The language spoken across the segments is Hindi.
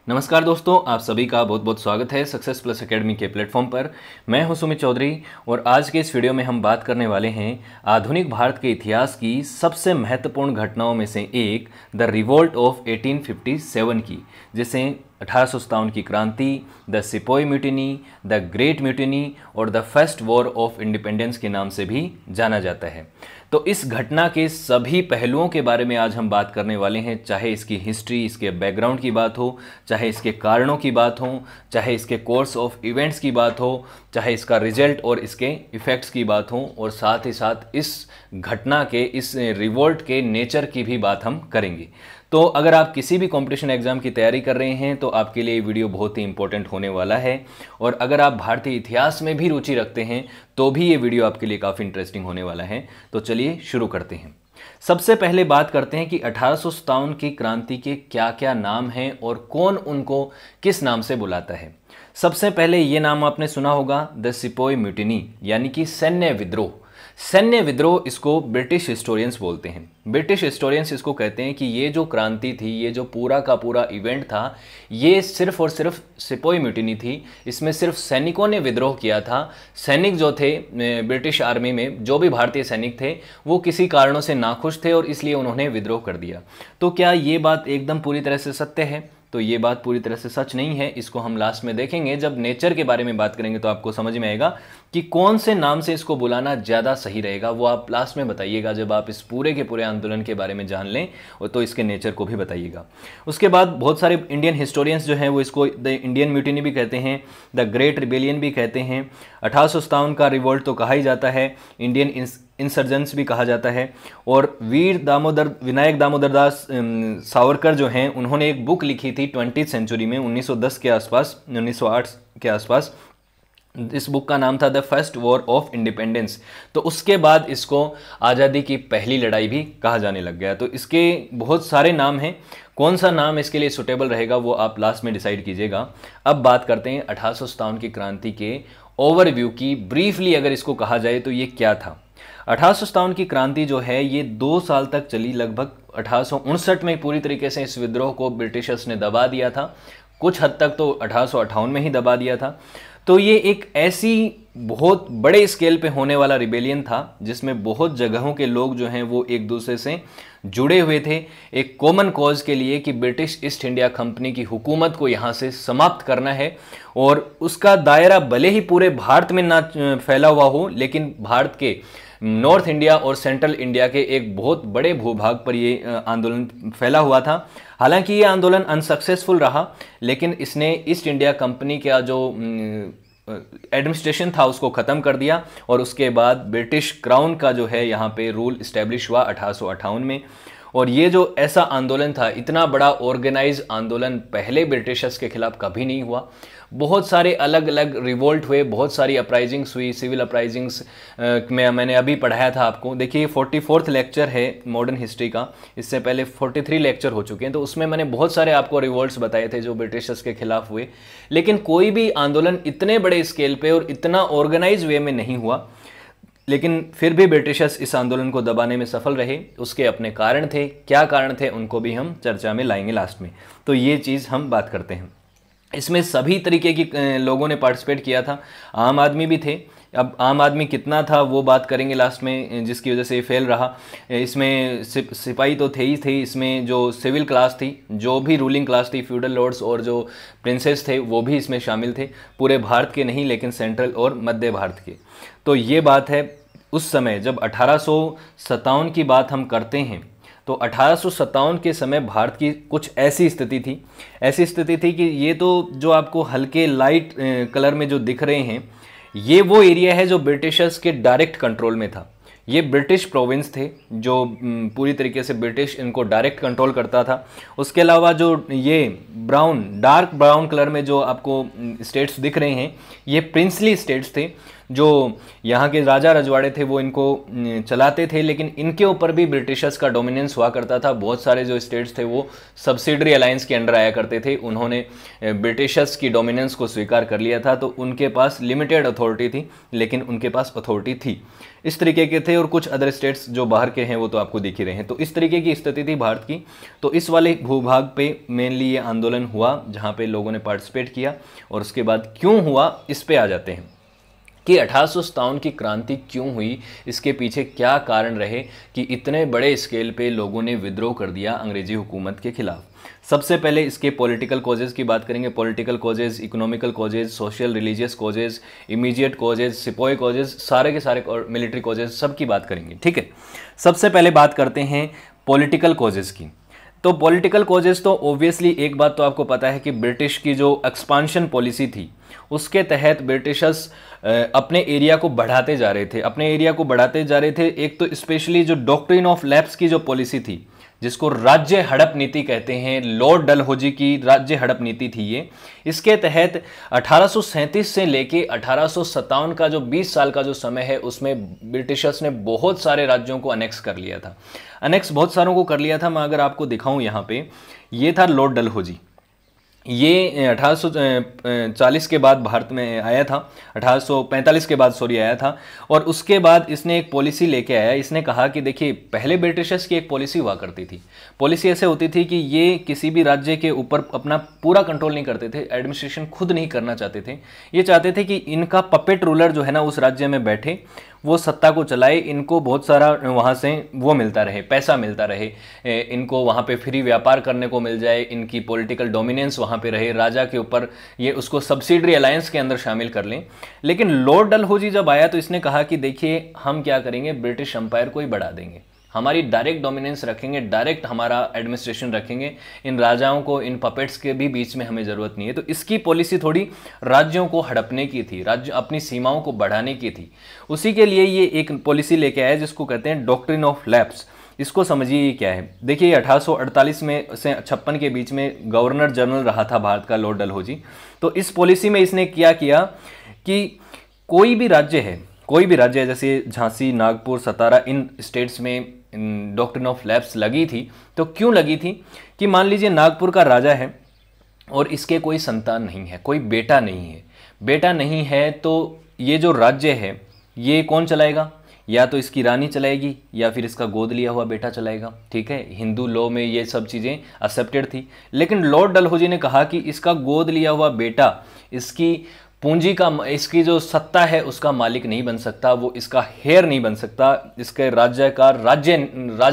नमस्कार दोस्तों, आप सभी का बहुत बहुत स्वागत है सक्सेस प्लस एकेडमी के प्लेटफॉर्म पर। मैं हूं सुमित चौधरी और आज के इस वीडियो में हम बात करने वाले हैं आधुनिक भारत के इतिहास की सबसे महत्वपूर्ण घटनाओं में से एक द रिवोल्ट ऑफ 1857 की, जिसे 1857 की क्रांति, the sepoy mutiny, the great mutiny और the first war of independence के नाम से भी जाना जाता है। तो इस घटना के सभी पहलुओं के बारे में आज हम बात करने वाले हैं, चाहे इसकी हिस्ट्री, इसके बैकग्राउंड की बात हो, चाहे इसके कारणों की बात हो, चाहे इसके कोर्स ऑफ इवेंट्स की बात हो, चाहे इसका रिजल्ट और इसके इफ़ेक्ट्स की बात हो, और साथ ही साथ इस घटना के, इस रिवोल्ट के नेचर की भी बात हम करेंगे। तो अगर आप किसी भी कंपटीशन एग्जाम की तैयारी कर रहे हैं तो आपके लिए ये वीडियो बहुत ही इंपॉर्टेंट होने वाला है, और अगर आप भारतीय इतिहास में भी रुचि रखते हैं तो भी ये वीडियो आपके लिए काफ़ी इंटरेस्टिंग होने वाला है। तो चलिए शुरू करते हैं। सबसे पहले बात करते हैं कि 1857 की क्रांति के क्या क्या नाम हैं और कौन उनको किस नाम से बुलाता है। सबसे पहले ये नाम आपने सुना होगा, द सिपोई म्यूटिनी, यानी कि सैन्य विद्रोह। सैन्य विद्रोह इसको ब्रिटिश हिस्टोरियंस बोलते हैं। ब्रिटिश हिस्टोरियंस इसको कहते हैं कि ये जो क्रांति थी, ये जो पूरा का पूरा इवेंट था, ये सिर्फ और सिर्फ सिपोई म्यूटिनी थी। इसमें सिर्फ सैनिकों ने विद्रोह किया था। सैनिक जो थे ब्रिटिश आर्मी में, जो भी भारतीय सैनिक थे, वो किसी कारणों से नाखुश थे और इसलिए उन्होंने विद्रोह कर दिया। तो क्या ये बात एकदम पूरी तरह से सत्य है? तो ये बात पूरी तरह से सच नहीं है। इसको हम लास्ट में देखेंगे, जब नेचर के बारे में बात करेंगे तो आपको समझ में आएगा कि कौन से नाम से इसको बुलाना ज़्यादा सही रहेगा। वो आप लास्ट में बताइएगा जब आप इस पूरे के पूरे आंदोलन के बारे में जान लें, और तो इसके नेचर को भी बताइएगा। उसके बाद बहुत सारे इंडियन हिस्टोरियंस जो हैं वो इसको द इंडियन म्यूटिनी भी कहते हैं, द ग्रेट रिबेलियन भी कहते हैं। 1857 का रिवोल्ट तो कहा ही जाता है, इंडियन इंसर्जेंस भी कहा जाता है। और विनायक दामोदर दास सावरकर जो हैं, उन्होंने एक बुक लिखी थी 20th सेंचुरी में, 1910 के आसपास, 1908 के आसपास। इस बुक का नाम था the first war of independence. तो उसके बाद इसको आज़ादी की पहली लड़ाई भी कहा जाने लग गया। तो इसके बहुत सारे नाम हैं, कौन सा नाम इसके लिए सुटेबल रहेगा वो आप लास्ट में डिसाइड कीजिएगा। अब बात करते हैं 1857 की क्रांति के ओवरव्यू की। ब्रीफली अगर इसको कहा जाए तो ये क्या था। 1857 की क्रांति जो है ये 2 साल तक चली। लगभग 1859 में पूरी तरीके से इस विद्रोह को ब्रिटिशर्स ने दबा दिया था, कुछ हद तक तो 1858 में ही दबा दिया था। तो ये एक ऐसी बहुत बड़े स्केल पे होने वाला रिबेलियन था जिसमें बहुत जगहों के लोग जो हैं वो एक दूसरे से जुड़े हुए थे, एक कॉमन कॉज के लिए कि ब्रिटिश ईस्ट इंडिया कंपनी की हुकूमत को यहाँ से समाप्त करना है। और उसका दायरा भले ही पूरे भारत में ना फैला हुआ हो, लेकिन भारत के नॉर्थ इंडिया और सेंट्रल इंडिया के एक बहुत बड़े भूभाग पर ये आंदोलन फैला हुआ था। हालांकि ये आंदोलन अनसक्सेसफुल रहा, लेकिन इसने ईस्ट इंडिया कंपनी का जो एडमिनिस्ट्रेशन था उसको ख़त्म कर दिया, और उसके बाद ब्रिटिश क्राउन का जो है यहाँ पे रूल इस्टेब्लिश हुआ 1858 में। और ये जो ऐसा आंदोलन था, इतना बड़ा ऑर्गेनाइज आंदोलन पहले ब्रिटिशर्स के खिलाफ कभी नहीं हुआ। बहुत सारे अलग अलग रिवोल्ट हुए, बहुत सारी अपराइजिंग्स हुई, सिविल अपराइजिंग्स में मैंने अभी पढ़ाया था आपको। देखिए 44th लेक्चर है मॉडर्न हिस्ट्री का, इससे पहले 43 लेक्चर हो चुके हैं। तो उसमें मैंने बहुत सारे आपको रिवोल्ट्स बताए थे जो ब्रिटिशर्स के खिलाफ हुए, लेकिन कोई भी आंदोलन इतने बड़े स्केल पे और इतना ऑर्गेनाइज वे में नहीं हुआ। लेकिन फिर भी ब्रिटिशर्स इस आंदोलन को दबाने में सफल रहे। उसके अपने कारण थे, क्या कारण थे उनको भी हम चर्चा में लाएंगे लास्ट में। तो ये चीज़ हम बात करते हैं। इसमें सभी तरीके की लोगों ने पार्टिसिपेट किया था, आम आदमी भी थे। अब आम आदमी कितना था वो बात करेंगे लास्ट में, जिसकी वजह से ये फेल रहा। इसमें सिपाही तो थे ही थे, इसमें जो सिविल क्लास थी, जो भी रूलिंग क्लास थी, फ्यूडल लॉर्ड्स और जो प्रिंसेस थे, वो भी इसमें शामिल थे। पूरे भारत के नहीं, लेकिन सेंट्रल और मध्य भारत के। तो ये बात है उस समय जब 1857 की बात हम करते हैं। तो 1857 के समय भारत की कुछ ऐसी स्थिति थी कि ये तो जो आपको हल्के लाइट कलर में जो दिख रहे हैं, ये वो एरिया है जो ब्रिटिशर्स के डायरेक्ट कंट्रोल में था। ये ब्रिटिश प्रोविंस थे जो पूरी तरीके से ब्रिटिश इनको डायरेक्ट कंट्रोल करता था। उसके अलावा जो ये डार्क ब्राउन कलर में जो आपको स्टेट्स दिख रहे हैं, ये प्रिंसली स्टेट्स थे जो यहाँ के राजा रजवाड़े थे वो इनको चलाते थे, लेकिन इनके ऊपर भी ब्रिटिशर्स का डोमिनेंस हुआ करता था। बहुत सारे जो स्टेट्स थे वो सब्सिडरी अलायंस के अंडर आया करते थे। उन्होंने ब्रिटिशर्स की डोमिनेंस को स्वीकार कर लिया था, तो उनके पास लिमिटेड अथॉरिटी थी, लेकिन उनके पास अथॉरिटी थी। इस तरीके के थे। और कुछ अदर स्टेट्स जो बाहर के हैं वो तो आपको दिख ही रहे हैं। तो इस तरीके की स्थिति थी भारत की। तो इस वाले भूभाग पे मेनली ये आंदोलन हुआ जहाँ पे लोगों ने पार्टिसिपेट किया। और उसके बाद क्यों हुआ, इस पे आ जाते हैं कि 1857 की क्रांति क्यों हुई, इसके पीछे क्या कारण रहे कि इतने बड़े स्केल पे लोगों ने विद्रोह कर दिया अंग्रेजी हुकूमत के खिलाफ। सबसे पहले इसके पॉलिटिकल कॉजेज़ की बात करेंगे। Political causes, economical causes, social religious causes, immediate causes, sepoy causes, सारे के सारे मिलिट्री कॉजेज़, सब की बात करेंगे। ठीक है, सबसे पहले बात करते हैं पॉलिटिकल कॉजेज़ की। तो पॉलिटिकल कॉजेज़ तो ऑब्वियसली एक बात तो आपको पता है कि ब्रिटिश की जो एक्सपांशन पॉलिसी थी उसके तहत ब्रिटिशर्स अपने एरिया को बढ़ाते जा रहे थे, अपने एरिया को बढ़ाते जा रहे थे। एक तो स्पेशली जो डॉक्ट्रिन ऑफ लैप्स की जो पॉलिसी थी, जिसको राज्य हड़प नीति कहते हैं, लॉर्ड डलहौजी की राज्य हड़प नीति थी ये। इसके तहत 1837 से लेके 1857 का जो 20 साल का जो समय है उसमें ब्रिटिशर्स ने बहुत सारे राज्यों को अनेक्स कर लिया था। अनेक्स बहुत सारों को कर लिया था। मैं अगर आपको दिखाऊं यहाँ पे, ये था लॉर्ड डलहौजी। ये 1840 के बाद भारत में आया था, 1845 के बाद सॉरी आया था। और उसके बाद इसने एक पॉलिसी लेके आया। इसने कहा कि देखिए, पहले ब्रिटिशर्स की एक पॉलिसी हुआ करती थी। पॉलिसी ऐसे होती थी कि ये किसी भी राज्य के ऊपर अपना पूरा कंट्रोल नहीं करते थे, एडमिनिस्ट्रेशन खुद नहीं करना चाहते थे। ये चाहते थे कि इनका पपेट रूलर जो है ना उस राज्य में बैठे, वो सत्ता को चलाए, इनको बहुत सारा वहाँ से वो मिलता रहे, पैसा मिलता रहे, इनको वहाँ पे फ्री व्यापार करने को मिल जाए, इनकी पॉलिटिकल डोमिनेंस वहाँ पे रहे राजा के ऊपर, ये उसको सब्सिडरी अलायंस के अंदर शामिल कर लें। लेकिन लॉर्ड डलहौजी जब आया तो इसने कहा कि देखिए, हम क्या करेंगे, ब्रिटिश एम्पायर को ही बढ़ा देंगे, हमारी डायरेक्ट डोमिनेंस रखेंगे, डायरेक्ट हमारा एडमिनिस्ट्रेशन रखेंगे, इन राजाओं को, इन पपेट्स के भी बीच में हमें ज़रूरत नहीं है। तो इसकी पॉलिसी थोड़ी राज्यों को हड़पने की थी, राज्य अपनी सीमाओं को बढ़ाने की थी। उसी के लिए ये एक पॉलिसी लेके आया जिसको कहते हैं डॉक्ट्रिन ऑफ लैप्स। इसको समझिए ये क्या है। देखिए, 1848 में से 56 के बीच में गवर्नर जनरल रहा था भारत का लॉर्ड डलहौजी। तो इस पॉलिसी में इसने क्या किया कि कोई भी राज्य है, कोई भी राज्य है, जैसे झांसी, नागपुर, सतारा, इन स्टेट्स में डॉक्ट्रिन ऑफ लैप्स लगी थी। तो क्यों लगी थी कि मान लीजिए नागपुर का राजा है और इसके कोई संतान नहीं है, कोई बेटा नहीं है। बेटा नहीं है तो ये जो राज्य है ये कौन चलाएगा? या तो इसकी रानी चलाएगी या फिर इसका गोद लिया हुआ बेटा चलाएगा। ठीक है, हिंदू लॉ में ये सब चीज़ें एक्सेप्टेड थी। लेकिन लॉर्ड डलहौजी ने कहा कि इसका गोद लिया हुआ बेटा इसकी पूंजी का, इसकी जो सत्ता है उसका मालिक नहीं बन सकता, वो इसका हेयर नहीं बन सकता, इसके राज्य का राजा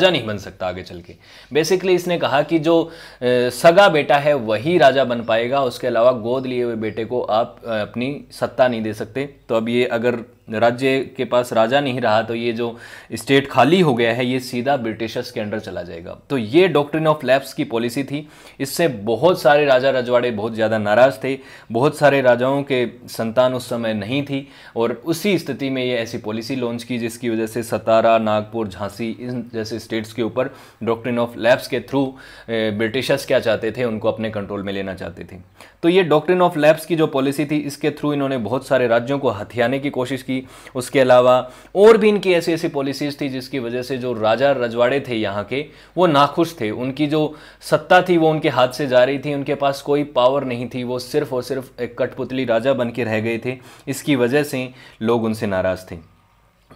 नहीं बन सकता आगे चल के। बेसिकली इसने कहा कि जो सगा बेटा है वही राजा बन पाएगा, उसके अलावा गोद लिए हुए बेटे को आप अपनी सत्ता नहीं दे सकते। तो अब ये अगर राज्य के पास राजा नहीं रहा तो ये जो स्टेट खाली हो गया है ये सीधा ब्रिटिशर्स के अंडर चला जाएगा। तो ये डॉक्ट्रिन ऑफ लैप्स की पॉलिसी थी। इससे बहुत सारे राजा रजवाड़े बहुत ज़्यादा नाराज़ थे, बहुत सारे राजाओं के संतान उस समय नहीं थी और उसी स्थिति में ये ऐसी पॉलिसी लॉन्च की जिसकी वजह से सतारा, नागपुर, झांसी इन जैसे स्टेट्स के ऊपर डॉक्ट्रिन ऑफ लैप्स के थ्रू ब्रिटिशर्स क्या चाहते थे, उनको अपने कंट्रोल में लेना चाहते थे। तो ये डॉक्ट्रिन ऑफ लैप्स की जो पॉलिसी थी इसके थ्रू इन्होंने बहुत सारे राज्यों को हथियाने की कोशिश की। उसके अलावा और भी इनकी ऐसी ऐसी पॉलिसीज थी जिसकी वजह से जो राजा रजवाड़े थे यहाँ के वो नाखुश थे। उनकी जो सत्ता थी वो उनके हाथ से जा रही थी, उनके पास कोई पावर नहीं थी, वो सिर्फ और सिर्फ एक कठपुतली राजा बन के रह गए थे। इसकी वजह से लोग उनसे नाराज़ थे।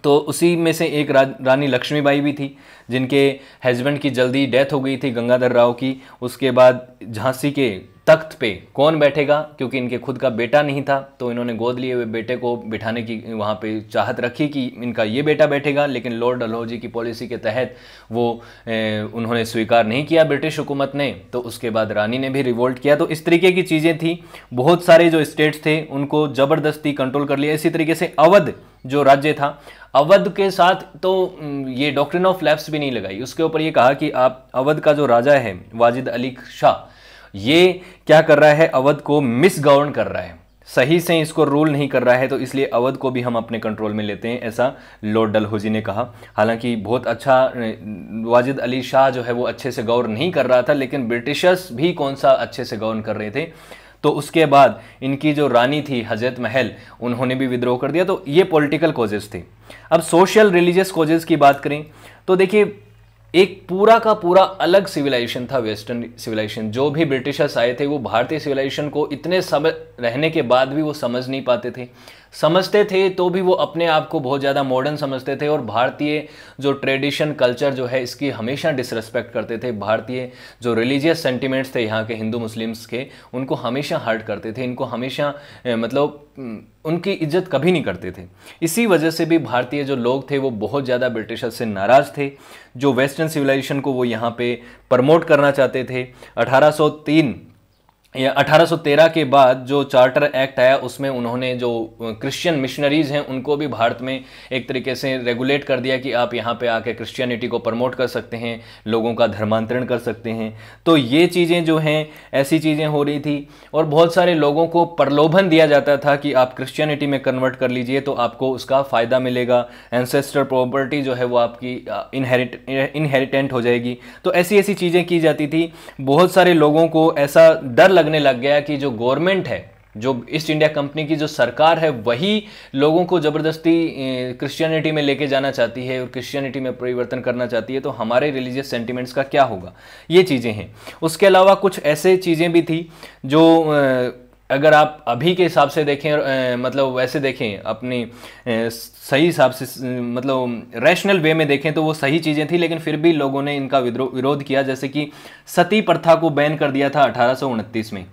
तो उसी में से एक रानी लक्ष्मीबाई भी थी जिनके हस्बैंड की जल्दी डेथ हो गई थी, गंगाधर राव की। उसके बाद झांसी के तख्त पे कौन बैठेगा, क्योंकि इनके खुद का बेटा नहीं था तो इन्होंने गोद लिए हुए बेटे को बिठाने की वहाँ पे चाहत रखी कि इनका ये बेटा बैठेगा। लेकिन लॉर्ड डलहौजी की पॉलिसी के तहत वो उन्होंने स्वीकार नहीं किया ब्रिटिश हुकूमत ने। तो उसके बाद रानी ने भी रिवोल्ट किया। तो इस तरीके की चीज़ें थी। बहुत सारे जो स्टेट्स थे उनको ज़बरदस्ती कंट्रोल कर लिया। इसी तरीके से अवध जो राज्य था, अवध के साथ तो ये डॉक्ट्रिन ऑफ लैप्स भी नहीं लगाई। उसके ऊपर ये कहा कि आप अवध का जो राजा है वाजिद अली शाह, ये क्या कर रहा है, अवध को मिसगवर्न कर रहा है, सही से इसको रूल नहीं कर रहा है, तो इसलिए अवध को भी हम अपने कंट्रोल में लेते हैं, ऐसा लॉर्ड डलहौजी ने कहा। हालांकि बहुत अच्छा वाजिद अली शाह जो है वो अच्छे से गवर्न नहीं कर रहा था, लेकिन ब्रिटिशर्स भी कौन सा अच्छे से गवर्न कर रहे थे। तो उसके बाद इनकी जो रानी थी हजरत महल, उन्होंने भी विद्रोह कर दिया। तो ये पॉलिटिकल कॉजेज थे। अब सोशल रिलीजियस कॉजेज की बात करें तो देखिए, एक पूरा का पूरा अलग सिविलाइजेशन था वेस्टर्न सिविलाइजेशन। जो भी ब्रिटिशर्स आए थे वो भारतीय सिविलाइजेशन को इतने सब रहने के बाद भी वो समझ नहीं पाते थे, समझते थे तो भी वो अपने आप को बहुत ज़्यादा मॉडर्न समझते थे और भारतीय जो ट्रेडिशन कल्चर जो है इसकी हमेशा डिसरेस्पेक्ट करते थे। भारतीय जो रिलीजियस सेंटिमेंट्स थे यहाँ के हिंदू मुस्लिम्स के, उनको हमेशा हर्ट करते थे, इनको हमेशा उनकी इज्जत कभी नहीं करते थे। इसी वजह से भी भारतीय जो लोग थे वो बहुत ज़्यादा ब्रिटिशर्स से नाराज़ थे, जो वेस्टर्न सिविलाइजेशन को वो यहाँ पे प्रमोट करना चाहते थे। 1803 या 1813 के बाद जो चार्टर एक्ट आया उसमें उन्होंने जो क्रिश्चियन मिशनरीज हैं उनको भी भारत में एक तरीके से रेगुलेट कर दिया कि आप यहाँ पे आके क्रिश्चियनिटी को प्रमोट कर सकते हैं, लोगों का धर्मांतरण कर सकते हैं। तो ये चीज़ें जो हैं ऐसी चीज़ें हो रही थी और बहुत सारे लोगों को प्रलोभन दिया जाता था कि आप क्रिश्चियनिटी में कन्वर्ट कर लीजिए तो आपको उसका फ़ायदा मिलेगा, एंसेस्टर प्रॉपर्टी जो है वो आपकी इनहेरिटेंट हो जाएगी। तो ऐसी ऐसी चीज़ें की जाती थी। बहुत सारे लोगों को ऐसा डर लगने लग गया कि जो गवर्नमेंट है, जो ईस्ट इंडिया कंपनी की जो सरकार है, वही लोगों को ज़बरदस्ती क्रिश्चियनिटी में लेके जाना चाहती है और क्रिश्चियनिटी में परिवर्तन करना चाहती है, तो हमारे रिलीजियस सेंटिमेंट्स का क्या होगा। ये चीज़ें हैं। उसके अलावा कुछ ऐसे चीज़ें भी थी जो अगर आप अभी के हिसाब से देखें, मतलब वैसे देखें अपनी सही हिसाब से, मतलब रैशनल वे में देखें तो वो सही चीज़ें थी, लेकिन फिर भी लोगों ने इनका विरोध किया। जैसे कि सती प्रथा को बैन कर दिया था 1829 में।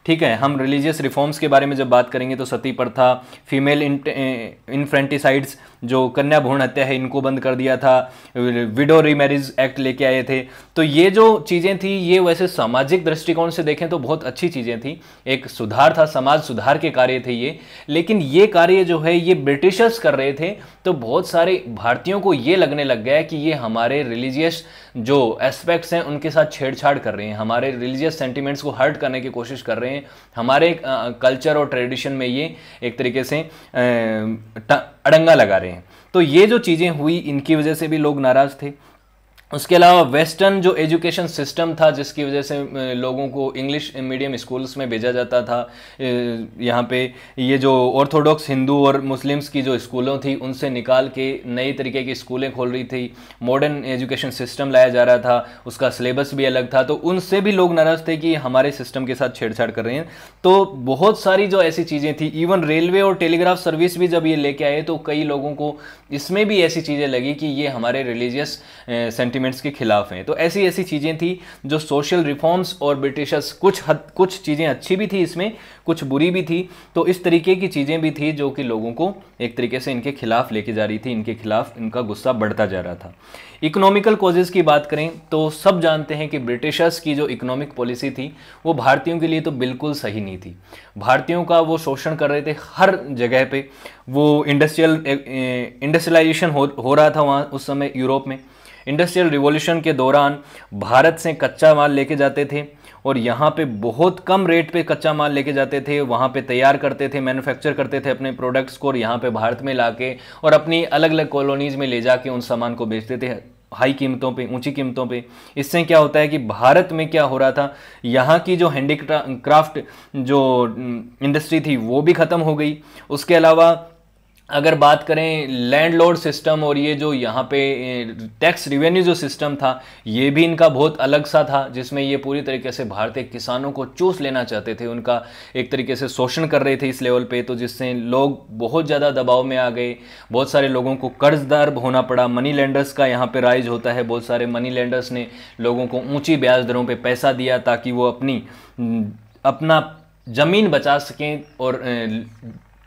ठीक है, हम रिलीजियस रिफॉर्म्स के बारे में जब बात करेंगे तो सती प्रथा, फीमेल इन्फेंटिसाइड्स जो कन्या भ्रूण हत्या है, इनको बंद कर दिया था। विडो रीमैरिज एक्ट लेके आए थे। तो ये जो चीज़ें थी ये वैसे सामाजिक दृष्टिकोण से देखें तो बहुत अच्छी चीज़ें थी, एक सुधार था, समाज सुधार के कार्य थे ये। लेकिन ये कार्य जो है ये ब्रिटिशर्स कर रहे थे, तो बहुत सारे भारतीयों को ये लगने लग गया कि ये हमारे रिलीजियस जो एस्पेक्ट्स हैं उनके साथ छेड़छाड़ कर रहे हैं, हमारे रिलीजियस सेंटिमेंट्स को हर्ट करने की कोशिश कर रहे हैं, हमारे कल्चर और ट्रेडिशन में ये एक तरीके से अड़ंगा लगा रहे हैं। तो ये जो चीज़ें हुई इनकी वजह से भी लोग नाराज़ थे। उसके अलावा वेस्टर्न जो एजुकेशन सिस्टम था जिसकी वजह से लोगों को इंग्लिश मीडियम स्कूल्स में भेजा जाता था, यहाँ पे ये जो ऑर्थोडॉक्स हिंदू और मुस्लिम्स की जो स्कूलों थी उनसे निकाल के नई तरीके की स्कूलें खोल रही थी, मॉडर्न एजुकेशन सिस्टम लाया जा रहा था, उसका सिलेबस भी अलग था। तो उनसे भी लोग नाराज़ थे कि हमारे सिस्टम के साथ छेड़छाड़ कर रहे हैं। तो बहुत सारी जो ऐसी चीज़ें थी, इवन रेलवे और टेलीग्राफ सर्विस भी जब ये लेके आए तो कई लोगों को इसमें भी ऐसी चीज़ें लगी कि ये हमारे रिलीजियस सेंटिमेंट्स के खिलाफ हैं। तो ऐसी ऐसी चीज़ें थी जो सोशल रिफॉर्म्स और ब्रिटिशर्स, कुछ चीज़ें अच्छी भी थी इसमें, कुछ बुरी भी थी। तो इस तरीके की चीज़ें भी थी जो कि लोगों को एक तरीके से इनके खिलाफ लेके जा रही थी, इनके खिलाफ इनका गुस्सा बढ़ता जा रहा था। इकोनॉमिकल कॉजेज़ की बात करें तो सब जानते हैं कि ब्रिटिशर्स की जो इकोनॉमिक पॉलिसी थी वो भारतीयों के लिए तो बिल्कुल सही नहीं थी। भारतीयों का वो शोषण कर रहे थे हर जगह पे। वो इंडस्ट्रियलाइजेशन हो रहा था वहाँ उस समय यूरोप में। इंडस्ट्रियल रिवॉल्यूशन के दौरान भारत से कच्चा माल लेके जाते थे और यहाँ पे बहुत कम रेट पे कच्चा माल लेके जाते थे, वहाँ पे तैयार करते थे, मैन्युफैक्चर करते थे अपने प्रोडक्ट्स को और यहाँ पे भारत में लाके और अपनी अलग अलग कॉलोनीज़ में ले जाके उन सामान को बेचते थे हाई कीमतों पे, ऊंची कीमतों पे। इससे क्या होता है कि भारत में क्या हो रहा था, यहाँ की जो हैंडीक्राफ्ट जो इंडस्ट्री थी वो भी ख़त्म हो गई। उसके अलावा अगर बात करें लैंडलॉर्ड सिस्टम और ये जो यहाँ पे टैक्स रिवेन्यू जो सिस्टम था ये भी इनका बहुत अलग सा था, जिसमें ये पूरी तरीके से भारतीय किसानों को चूस लेना चाहते थे, उनका एक तरीके से शोषण कर रहे थे इस लेवल पे। तो जिससे लोग बहुत ज़्यादा दबाव में आ गए, बहुत सारे लोगों को कर्जदार होना पड़ा। मनी लेंडर्स का यहाँ पे राइज होता है, बहुत सारे मनी लेंडर्स ने लोगों को ऊँची ब्याज दरों पर पैसा दिया ताकि वो अपना ज़मीन बचा सकें और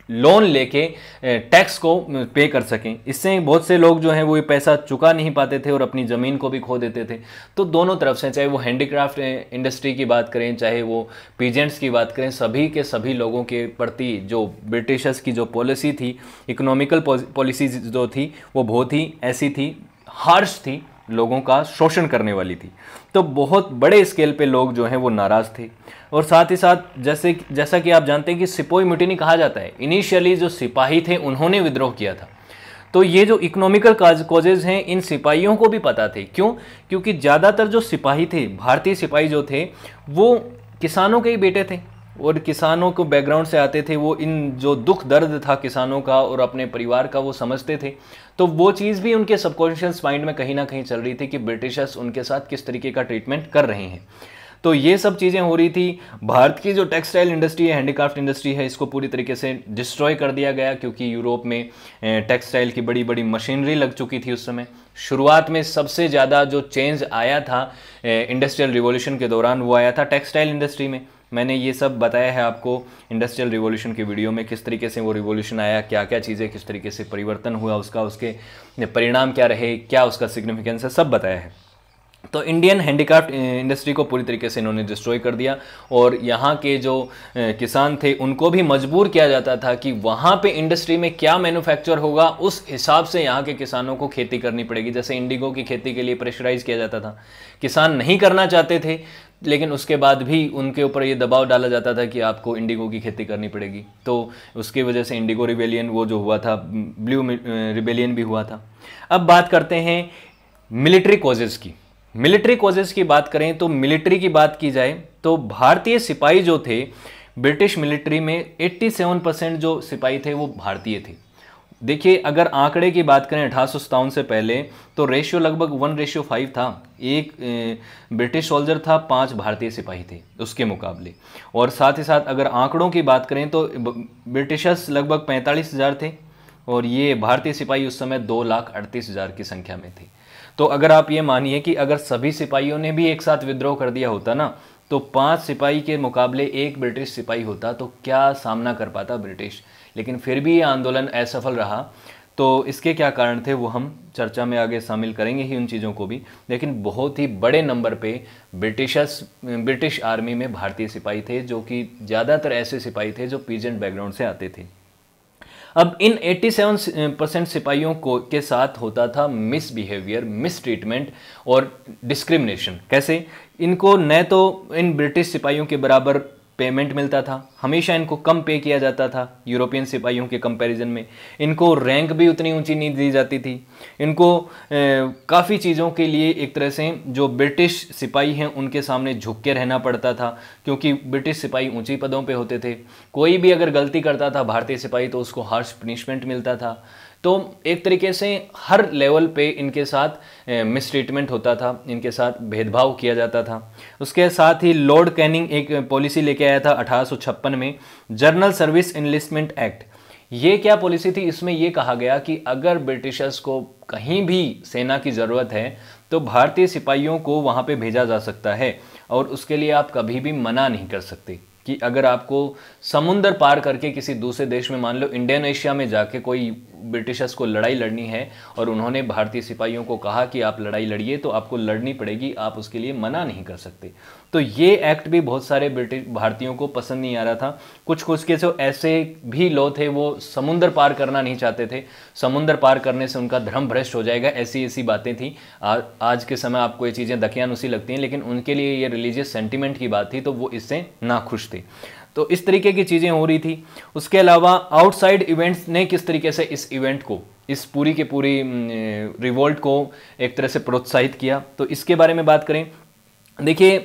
लोन लेके टैक्स को पे कर सकें। इससे बहुत से लोग जो हैं वो ये पैसा चुका नहीं पाते थे और अपनी ज़मीन को भी खो देते थे। तो दोनों तरफ से, चाहे वो हैंडीक्राफ्ट इंडस्ट्री की बात करें, चाहे वो पीजेंट्स की बात करें, सभी के सभी लोगों के प्रति जो ब्रिटिशर्स की जो पॉलिसी थी, इकोनॉमिकल पॉलिसी जो थी वो बहुत ही ऐसी थी, हार्श थी, लोगों का शोषण करने वाली थी। तो बहुत बड़े स्केल पे लोग जो हैं वो नाराज़ थे। और साथ ही साथ जैसा कि आप जानते हैं कि सिपोही म्यूटिनी कहा जाता है, इनिशियली जो सिपाही थे उन्होंने विद्रोह किया था। तो ये जो इकोनॉमिकल कॉजेज़ हैं इन सिपाहियों को भी पता थे। क्यों? क्योंकि ज़्यादातर जो सिपाही थे, भारतीय सिपाही जो थे, वो किसानों के ही बेटे थे। और किसानों को बैकग्राउंड से आते थे, वो इन जो दुख दर्द था किसानों का और अपने परिवार का वो समझते थे। तो वो चीज़ भी उनके सबकॉन्शियस माइंड में कहीं ना कहीं चल रही थी कि ब्रिटिशर्स उनके साथ किस तरीके का ट्रीटमेंट कर रहे हैं। तो ये सब चीज़ें हो रही थी। भारत की जो टेक्सटाइल इंडस्ट्री है, हैंडीक्राफ्ट इंडस्ट्री है, इसको पूरी तरीके से डिस्ट्रॉय कर दिया गया, क्योंकि यूरोप में टेक्सटाइल की बड़ी बड़ी मशीनरी लग चुकी थी उस समय। शुरुआत में सबसे ज़्यादा जो चेंज आया था इंडस्ट्रियल रिवॉल्यूशन के दौरान, वो आया था टेक्सटाइल इंडस्ट्री में। मैंने ये सब बताया है आपको इंडस्ट्रियल रिवॉल्यूशन के वीडियो में, किस तरीके से वो रिवॉल्यूशन आया, क्या क्या चीज़ें किस तरीके से परिवर्तन हुआ उसका, उसके परिणाम क्या रहे, क्या उसका सिग्निफिकेंस है, सब बताया है। तो इंडियन हैंडीक्राफ्ट इंडस्ट्री को पूरी तरीके से इन्होंने डिस्ट्रॉय कर दिया, और यहाँ के जो किसान थे उनको भी मजबूर किया जाता था कि वहाँ पे इंडस्ट्री में क्या मैन्युफैक्चर होगा उस हिसाब से यहाँ के किसानों को खेती करनी पड़ेगी। जैसे इंडिगो की खेती के लिए प्रेशराइज किया जाता था, किसान नहीं करना चाहते थे, लेकिन उसके बाद भी उनके ऊपर ये दबाव डाला जाता था कि आपको इंडिगो की खेती करनी पड़ेगी। तो उसकी वजह से इंडिगो रिबेलियन वो जो हुआ था, ब्लू रिबेलियन भी हुआ था। अब बात करते हैं मिलिट्री कॉजेज़ की। मिलिट्री कॉजेज़ की बात करें तो मिलिट्री की बात की जाए तो भारतीय सिपाही जो थे, ब्रिटिश मिलिट्री में 87% जो सिपाही थे वो भारतीय थे। देखिए, अगर आंकड़े की बात करें 1857 से पहले, तो रेशियो लगभग 1:5 था। एक ब्रिटिश सोल्जर था, 5 भारतीय सिपाही थे उसके मुकाबले। और साथ ही साथ अगर आंकड़ों की बात करें तो ब्रिटिशर्स लगभग 45,000 थे, और ये भारतीय सिपाही उस समय 2,38,000 की संख्या में थे। तो अगर आप ये मानिए कि अगर सभी सिपाहियों ने भी एक साथ विद्रोह कर दिया होता ना, तो 5 सिपाही के मुकाबले एक ब्रिटिश सिपाही होता, तो क्या सामना कर पाता ब्रिटिश। लेकिन फिर भी ये आंदोलन असफल रहा। तो इसके क्या कारण थे वो हम चर्चा में आगे शामिल करेंगे ही उन चीज़ों को भी। लेकिन बहुत ही बड़े नंबर पे ब्रिटिश आर्मी में भारतीय सिपाही थे, जो कि ज़्यादातर ऐसे सिपाही थे जो पीजेंट बैकग्राउंड से आते थे। अब इन 87% सिपाहियों को के साथ होता था मिसबिहेवियर, मिसट्रीटमेंट और डिस्क्रिमिनेशन। कैसे? इनको न तो इन ब्रिटिश सिपाहियों के बराबर पेमेंट मिलता था, हमेशा इनको कम पे किया जाता था यूरोपियन सिपाहियों के कंपैरिजन में। इनको रैंक भी उतनी ऊंची नहीं दी जाती थी। इनको काफ़ी चीज़ों के लिए एक तरह से जो ब्रिटिश सिपाही हैं उनके सामने झुक के रहना पड़ता था, क्योंकि ब्रिटिश सिपाही ऊंची पदों पे होते थे। कोई भी अगर गलती करता था भारतीय सिपाही तो उसको हार्श पनिशमेंट मिलता था। तो एक तरीके से हर लेवल पे इनके साथ मिसट्रीटमेंट होता था, इनके साथ भेदभाव किया जाता था। उसके साथ ही लॉर्ड कैनिंग एक पॉलिसी लेके आया था 1856 में, जर्नल सर्विस इनलिस्टमेंट एक्ट। ये क्या पॉलिसी थी? इसमें यह कहा गया कि अगर ब्रिटिशर्स को कहीं भी सेना की ज़रूरत है तो भारतीय सिपाहियों को वहाँ पे भेजा जा सकता है, और उसके लिए आप कभी भी मना नहीं कर सकते। कि अगर आपको समुंदर पार करके किसी दूसरे देश में, मान लो इंडोनेशिया में जाके कोई ब्रिटिशर्स को लड़ाई लड़नी है और उन्होंने भारतीय सिपाहियों को कहा कि आप लड़ाई लड़िए, तो आपको लड़नी पड़ेगी, आप उसके लिए मना नहीं कर सकते। तो ये एक्ट भी बहुत सारे ब्रिटिश भारतीयों को पसंद नहीं आ रहा था। कुछ कुछ के जो ऐसे भी लोग थे वो समुंदर पार करना नहीं चाहते थे, समुंदर पार करने से उनका धर्म भ्रष्ट हो जाएगा, ऐसी ऐसी बातें थी। आज के समय आपको ये चीज़ें दकियानुसी लगती हैं, लेकिन उनके लिए ये रिलीजियस सेंटिमेंट की बात थी, तो वो इससे नाखुश थे। तो इस तरीके की चीज़ें हो रही थी। उसके अलावा आउटसाइड इवेंट्स ने किस तरीके से इस इवेंट को, इस पूरी के पूरी रिवोल्ट को एक तरह से प्रोत्साहित किया, तो इसके बारे में बात करें। देखिए,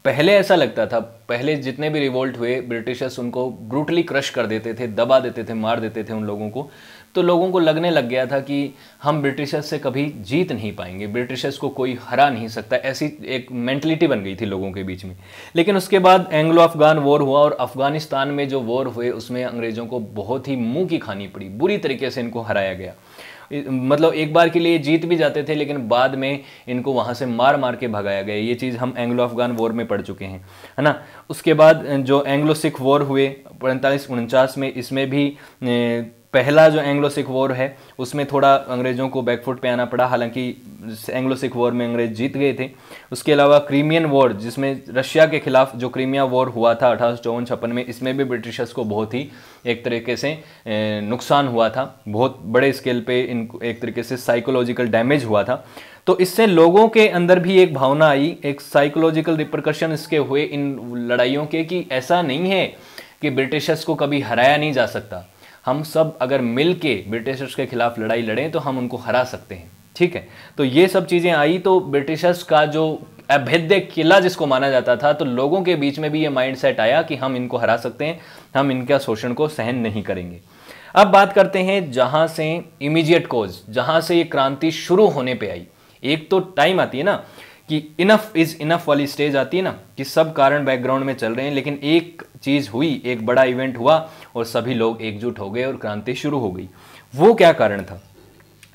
पहले ऐसा लगता था, पहले जितने भी रिवोल्ट हुए ब्रिटिशर्स उनको ब्रूटली क्रश कर देते थे, दबा देते थे, मार देते थे उन लोगों को। तो लोगों को लगने लग गया था कि हम ब्रिटिशर्स से कभी जीत नहीं पाएंगे, ब्रिटिशर्स को कोई हरा नहीं सकता, ऐसी एक मेंटलिटी बन गई थी लोगों के बीच में। लेकिन उसके बाद एंग्लो अफगान वॉर हुआ, और अफगानिस्तान में जो वॉर हुए उसमें अंग्रेज़ों को बहुत ही मुंह की खानी पड़ी, बुरी तरीके से इनको हराया गया। मतलब एक बार के लिए जीत भी जाते थे, लेकिन बाद में इनको वहाँ से मार मार के भगाया गया। ये चीज़ हम एंग्लो अफगान वॉर में पढ़ चुके हैं, है ना। उसके बाद जो एंग्लो सिख वॉर हुए 45-49 में, इसमें भी पहला जो एंग्लो सिख वॉर है उसमें थोड़ा अंग्रेज़ों को बैकफुट पे आना पड़ा, हालांकि एंग्लो सिख वॉर में अंग्रेज जीत गए थे। उसके अलावा क्रीमियन वॉर, जिसमें रशिया के खिलाफ जो क्रीमिया वॉर हुआ था 1854-56 में, इसमें भी ब्रिटिशर्स को बहुत ही एक तरीके से नुकसान हुआ था, बहुत बड़े स्केल पे इनको एक तरीके से साइकोलॉजिकल डैमेज हुआ था। तो इससे लोगों के अंदर भी एक भावना आई, एक साइकोलॉजिकल रिपरकशन इसके हुए इन लड़ाइयों के, कि ऐसा नहीं है कि ब्रिटिशर्स को कभी हराया नहीं जा सकता, हम सब अगर मिल के ब्रिटिशर्स के खिलाफ लड़ाई लड़ें तो हम उनको हरा सकते हैं, ठीक है। तो ये सब चीज़ें आई, तो ब्रिटिशर्स का जो अभेद्य किला जिसको माना जाता था, तो लोगों के बीच में भी ये माइंड सेट आया कि हम इनको हरा सकते हैं, हम इनका शोषण को सहन नहीं करेंगे। अब बात करते हैं जहां से इमीडिएट कॉज, जहां से ये क्रांति शुरू होने पे आई। एक तो टाइम आती है ना कि इनफ इज इनफ वाली स्टेज आती है ना, कि सब कारण बैकग्राउंड में चल रहे हैं, लेकिन एक चीज हुई, एक बड़ा इवेंट हुआ और सभी लोग एकजुट हो गए और क्रांति शुरू हो गई। वो क्या कारण था?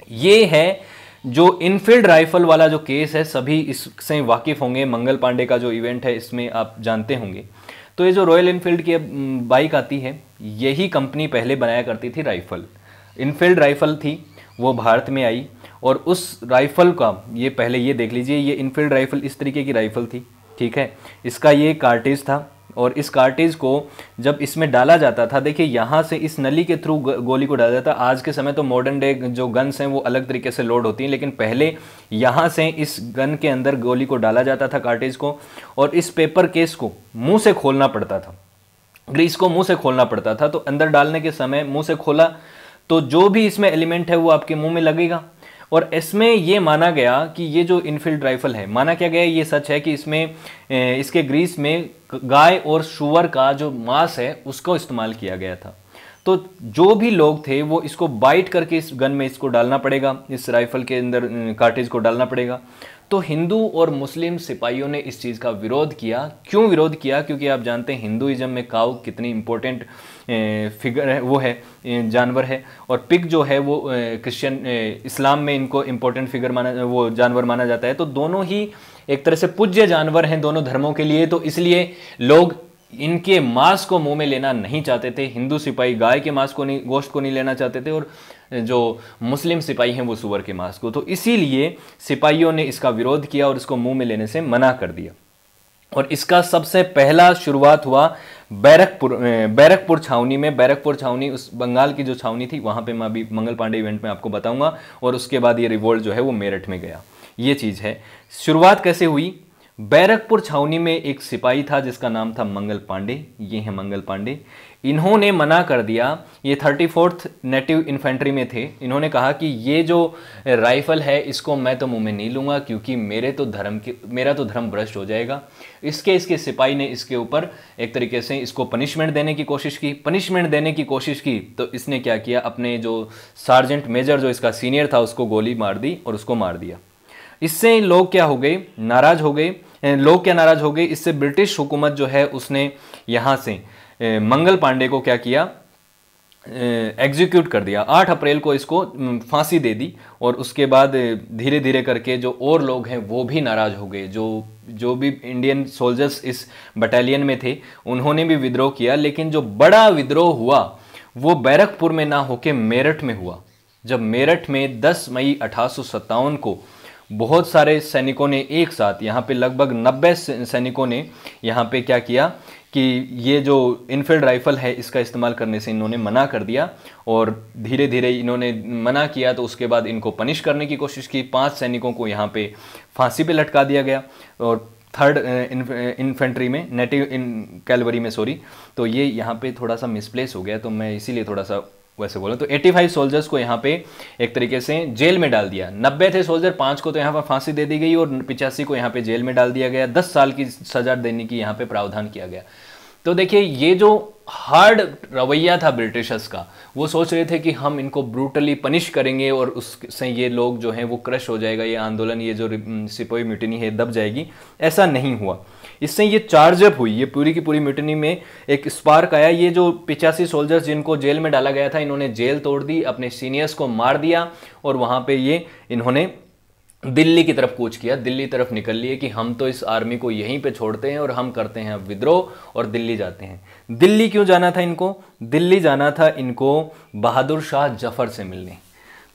ये है जो इनफील्ड राइफल वाला जो केस है, सभी इससे वाकिफ होंगे। मंगल पांडे का जो इवेंट है इसमें आप जानते होंगे। तो ये जो रॉयल इनफील्ड की बाइक आती है, यही कंपनी पहले बनाया करती थी राइफल। इनफील्ड राइफल थी, वो भारत में आई और उस राइफल का ये पहले ये देख लीजिए, ये इनफील्ड राइफल इस तरीके की राइफल थी, ठीक है। इसका ये कार्टेज था और इस कार्टेज को जब इसमें डाला जाता था, देखिए यहाँ से इस नली के थ्रू गोली को डाला जाता। आज के समय तो मॉडर्न डे जो गन्स हैं वो अलग तरीके से लोड होती हैं, लेकिन पहले यहाँ से इस गन के अंदर गोली को डाला जाता था, कार्टेज को, और इस पेपर केस को मुंह से खोलना पड़ता था, ग्रीस को मुंह से खोलना पड़ता था। तो अंदर डालने के समय मुंह से खोला तो जो भी इसमें एलिमेंट है वो आपके मुंह में लगेगा। और इसमें ये माना गया कि ये जो इनफील्ड राइफल है, माना क्या गया, ये सच है कि इसमें इसके ग्रीस में गाय और सूअर का जो मांस है उसको इस्तेमाल किया गया था। तो जो भी लोग थे वो इसको बाइट करके इस गन में इसको डालना पड़ेगा, इस राइफल के अंदर कार्टेज को डालना पड़ेगा। तो हिंदू और मुस्लिम सिपाहियों ने इस चीज़ का विरोध किया। क्यों विरोध किया? क्योंकि आप जानते हैं हिंदुइज्म में काऊ कितनी इंपॉर्टेंट फिगर है, वो है जानवर है, और पिग जो है वो क्रिश्चियन इस्लाम में इनको इंपॉर्टेंट फिगर माना, वो जानवर माना जाता है। तो दोनों ही एक तरह से पूज्य जानवर हैं दोनों धर्मों के लिए। तो इसलिए लोग इनके मांस को मुंह में लेना नहीं चाहते थे। हिंदू सिपाही गाय के मांस को नहीं, गोश्त को नहीं लेना चाहते थे, और जो मुस्लिम सिपाही हैं वो सूअर के मांस को। तो इसीलिए सिपाहियों ने इसका विरोध किया और इसको मुंह में लेने से मना कर दिया। और इसका सबसे पहला शुरुआत हुआ बैरकपुर छावनी में। बैरकपुर छावनी उस बंगाल की जो छावनी थी, वहां पे मैं अभी मंगल पांडे इवेंट में आपको बताऊंगा। और उसके बाद ये रिवोल्ट जो है वो मेरठ में गया। ये चीज़ है। शुरुआत कैसे हुई? बैरकपुर छावनी में एक सिपाही था जिसका नाम था मंगल पांडे। ये है मंगल पांडे। इन्होंने मना कर दिया। ये 34th नेटिव इन्फेंट्री में थे। इन्होंने कहा कि ये जो राइफल है इसको मैं तो मुंह में नहीं लूँगा, क्योंकि मेरा तो धर्म भ्रष्ट हो जाएगा। इसके सिपाही ने इसके ऊपर एक तरीके से इसको पनिशमेंट देने की कोशिश की। तो इसने क्या किया, अपने जो सार्जेंट मेजर जो इसका सीनियर था उसको गोली मार दी और उसको मार दिया। इससे लोग क्या हो गए, नाराज हो गए। लोग क्या नाराज हो गए, इससे ब्रिटिश हुकूमत जो है उसने यहाँ से मंगल पांडे को क्या किया, एग्जीक्यूट कर दिया। 8 अप्रैल को इसको फांसी दे दी। और उसके बाद धीरे धीरे करके जो और लोग हैं वो भी नाराज हो गए। जो भी इंडियन सोल्जर्स इस बटालियन में थे उन्होंने भी विद्रोह किया। लेकिन जो बड़ा विद्रोह हुआ वो बैरकपुर में ना होके मेरठ में हुआ। जब मेरठ में 10 मई 1857 को बहुत सारे सैनिकों ने एक साथ, यहाँ पे लगभग 90 सैनिकों ने यहाँ पे क्या किया कि ये जो इनफील्ड राइफल है इसका इस्तेमाल करने से इन्होंने मना कर दिया। और धीरे धीरे इन्होंने मना किया तो उसके बाद इनको पनिश करने की कोशिश की। 5 सैनिकों को यहाँ पे फांसी पे लटका दिया गया। और 3rd इन्फेंट्री में, नेटिव कैलवरी में, सॉरी, तो ये यहाँ पे थोड़ा सा मिसप्लेस हो गया, तो मैं इसीलिए थोड़ा सा वैसे बोला। तो 85 सोल्जर्स को यहाँ पे एक तरीके से जेल में डाल दिया। 90 थे सोल्जर, 5 को तो यहाँ पर फांसी दे दी गई और 85 को यहाँ पे जेल में डाल दिया गया। 10 साल की सजा देने की यहाँ पे प्रावधान किया गया। तो देखिए ये जो हार्ड रवैया था ब्रिटिशर्स का, वो सोच रहे थे कि हम इनको ब्रूटली पनिश करेंगे और उससे ये लोग जो हैं वो क्रश हो जाएगा, ये आंदोलन, ये जो सिपाही म्यूटिनी है दब जाएगी। ऐसा नहीं हुआ। इससे ये चार्ज अप हुई, ये पूरी की पूरी म्यूटिनी में एक स्पार्क आया। ये जो 85 सोल्जर्स जिनको जेल में डाला गया था, इन्होंने जेल तोड़ दी, अपने सीनियर्स को मार दिया और वहाँ पे ये इन्होंने दिल्ली की तरफ कूच किया, दिल्ली तरफ निकल लिए कि हम तो इस आर्मी को यहीं पे छोड़ते हैं और हम करते हैं विद्रोह और दिल्ली जाते हैं। दिल्ली क्यों जाना था इनको? दिल्ली जाना था इनको बहादुर शाह जफर से मिलने।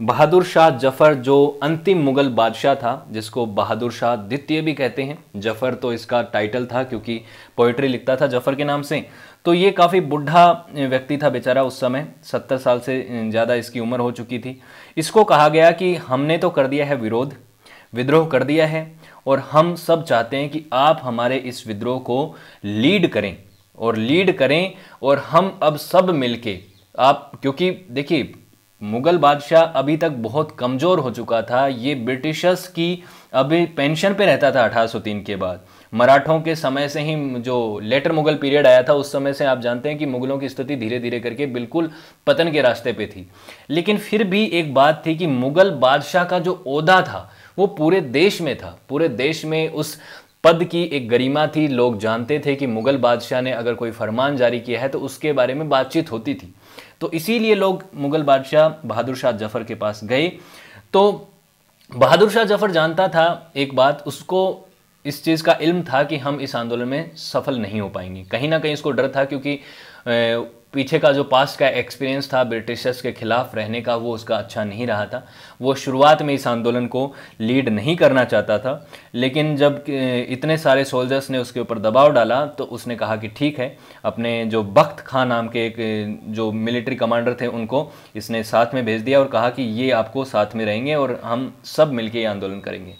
बहादुर शाह जफर जो अंतिम मुगल बादशाह था, जिसको बहादुर शाह द्वितीय भी कहते हैं। जफर तो इसका टाइटल था क्योंकि पोइट्री लिखता था जफर के नाम से। तो ये काफ़ी बुढ़ा व्यक्ति था बेचारा उस समय, 70 साल से ज़्यादा इसकी उम्र हो चुकी थी। इसको कहा गया कि हमने तो कर दिया है विद्रोह कर दिया है और हम सब चाहते हैं कि आप हमारे इस विद्रोह को लीड करें और हम अब सब मिलके, आप, क्योंकि देखिए मुगल बादशाह अभी तक बहुत कमज़ोर हो चुका था। ये ब्रिटिशर्स की अभी पेंशन पे रहता था 1803 के बाद। मराठों के समय से ही जो लेटर मुगल पीरियड आया था, उस समय से आप जानते हैं कि मुगलों की स्थिति धीरे धीरे करके बिल्कुल पतन के रास्ते पे थी। लेकिन फिर भी एक बात थी कि मुगल बादशाह का जो ओहदा था वो पूरे देश में था। पूरे देश में उस पद की एक गरिमा थी। लोग जानते थे कि मुगल बादशाह ने अगर कोई फरमान जारी किया है तो उसके बारे में बातचीत होती थी। तो इसीलिए लोग मुगल बादशाह बहादुर शाह जफर के पास गए। तो बहादुर शाह जफर जानता था एक बात, उसको इस चीज़ का इल्म था कि हम इस आंदोलन में सफल नहीं हो पाएंगे। कहीं ना कहीं इसको डर था, क्योंकि पीछे का जो पास्ट का एक्सपीरियंस था ब्रिटिशर्स के खिलाफ रहने का, वो उसका अच्छा नहीं रहा था। वो शुरुआत में इस आंदोलन को लीड नहीं करना चाहता था, लेकिन जब इतने सारे सोल्जर्स ने उसके ऊपर दबाव डाला तो उसने कहा कि ठीक है। अपने जो बख्त खां नाम के एक जो मिलिट्री कमांडर थे उनको इसने साथ में भेज दिया और कहा कि ये आपको साथ में रहेंगे और हम सब मिलकर ये आंदोलन करेंगे।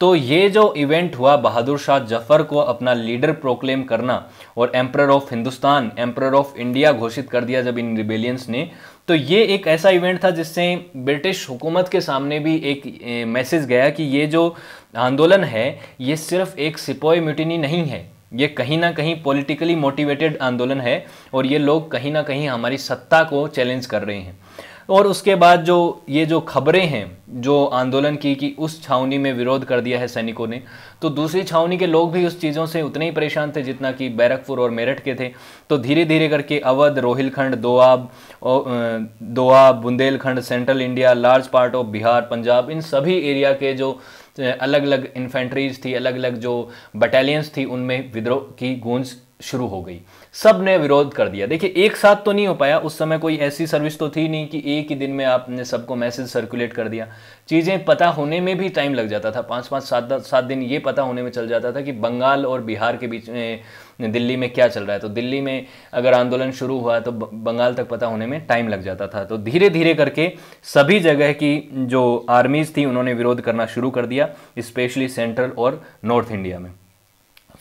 तो ये जो इवेंट हुआ, बहादुर शाह जफर को अपना लीडर प्रोक्लेम करना और emperor of Hindustan, emperor of India घोषित कर दिया जब इन रिबेलियंस ने, तो ये एक ऐसा इवेंट था जिससे ब्रिटिश हुकूमत के सामने भी एक मैसेज गया कि ये जो आंदोलन है ये सिर्फ एक सिपाही म्यूटिनी नहीं है, ये कहीं ना कहीं पॉलिटिकली मोटिवेटेड आंदोलन है और ये लोग कहीं ना कहीं हमारी सत्ता को चैलेंज कर रहे हैं। और उसके बाद जो ये जो खबरें हैं जो आंदोलन की कि उस छावनी में विरोध कर दिया है सैनिकों ने, तो दूसरी छावनी के लोग भी उस चीज़ों से उतने ही परेशान थे जितना कि बैरकपुर और मेरठ के थे। तो धीरे धीरे करके Awadh, Rohilkhand, Doab, Bundelkhand, central India, large part of Bihar, Punjab, इन सभी एरिया के जो अलग अलग इन्फेंट्रीज थी, अलग अलग जो बटालियंस थी, उनमें विद्रोह की गूंज शुरू हो गई। सब ने विरोध कर दिया। देखिए एक साथ तो नहीं हो पाया, उस समय कोई ऐसी सर्विस तो थी नहीं कि एक ही दिन में आपने सबको मैसेज सर्कुलेट कर दिया। चीज़ें पता होने में भी टाइम लग जाता था, 5-5, 7 दिन ये पता होने में चल जाता था कि बंगाल और बिहार के बीच में दिल्ली में क्या चल रहा है। तो दिल्ली में अगर आंदोलन शुरू हुआ तो बंगाल तक पता होने में टाइम लग जाता था। तो धीरे धीरे करके सभी जगह की जो आर्मीज थी उन्होंने विरोध करना शुरू कर दिया, स्पेशली सेंट्रल और नॉर्थ इंडिया में।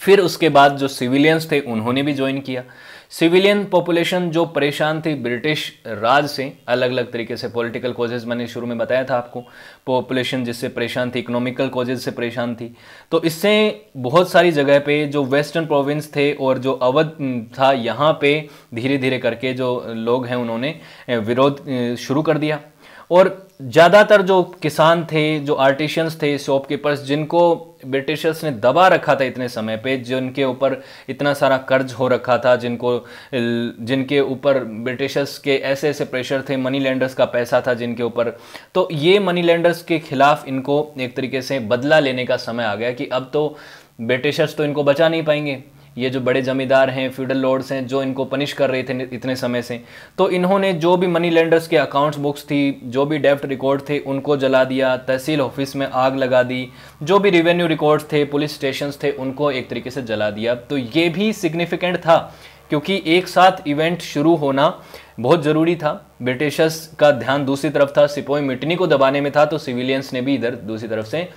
फिर उसके बाद जो सिविलियंस थे उन्होंने भी ज्वाइन किया। सिविलियन पॉपुलेशन जो परेशान थी ब्रिटिश राज से, अलग अलग तरीके से पॉलिटिकल कॉजेज, मैंने शुरू में बताया था आपको, पॉपुलेशन जिससे परेशान थी, इकोनॉमिकल कॉजेज से परेशान थी। तो इससे बहुत सारी जगह पे जो वेस्टर्न प्रोविंस थे और जो अवध था, यहाँ पे धीरे धीरे करके जो लोग हैं उन्होंने विरोध शुरू कर दिया। और ज़्यादातर जो किसान थे, जो आर्टिशियंस थे, शॉपकीपर्स, जिनको ब्रिटिशर्स ने दबा रखा था इतने समय पे, जिनके ऊपर इतना सारा कर्ज हो रखा था, जिनके ऊपर ब्रिटिशर्स के ऐसे ऐसे प्रेशर थे, मनी लैंडर्स का पैसा था जिनके ऊपर, तो ये मनी लैंडर्स के खिलाफ इनको एक तरीके से बदला लेने का समय आ गया कि अब तो ब्रिटिशर्स तो इनको बचा नहीं पाएंगे। ये जो बड़े जमींदार हैं, फ्यूडल लॉर्ड्स हैं, जो इनको पनिश कर रहे थे इतने समय से, तो इन्होंने जो भी मनी लेंडर्स के अकाउंट्स बुक्स थी, जो भी डेप्ट रिकॉर्ड थे, उनको जला दिया, तहसील ऑफिस में आग लगा दी, जो भी रेवेन्यू रिकॉर्ड्स थे, पुलिस स्टेशंस थे, उनको एक तरीके से जला दिया। तो ये भी सिग्निफिकेंट था क्योंकि एक साथ इवेंट शुरू होना बहुत ज़रूरी था। ब्रिटिशर्स का ध्यान दूसरी तरफ था, सिपाही म्यूटिनी को दबाने में था, तो सिविलियंस ने भी इधर दूसरी तरफ से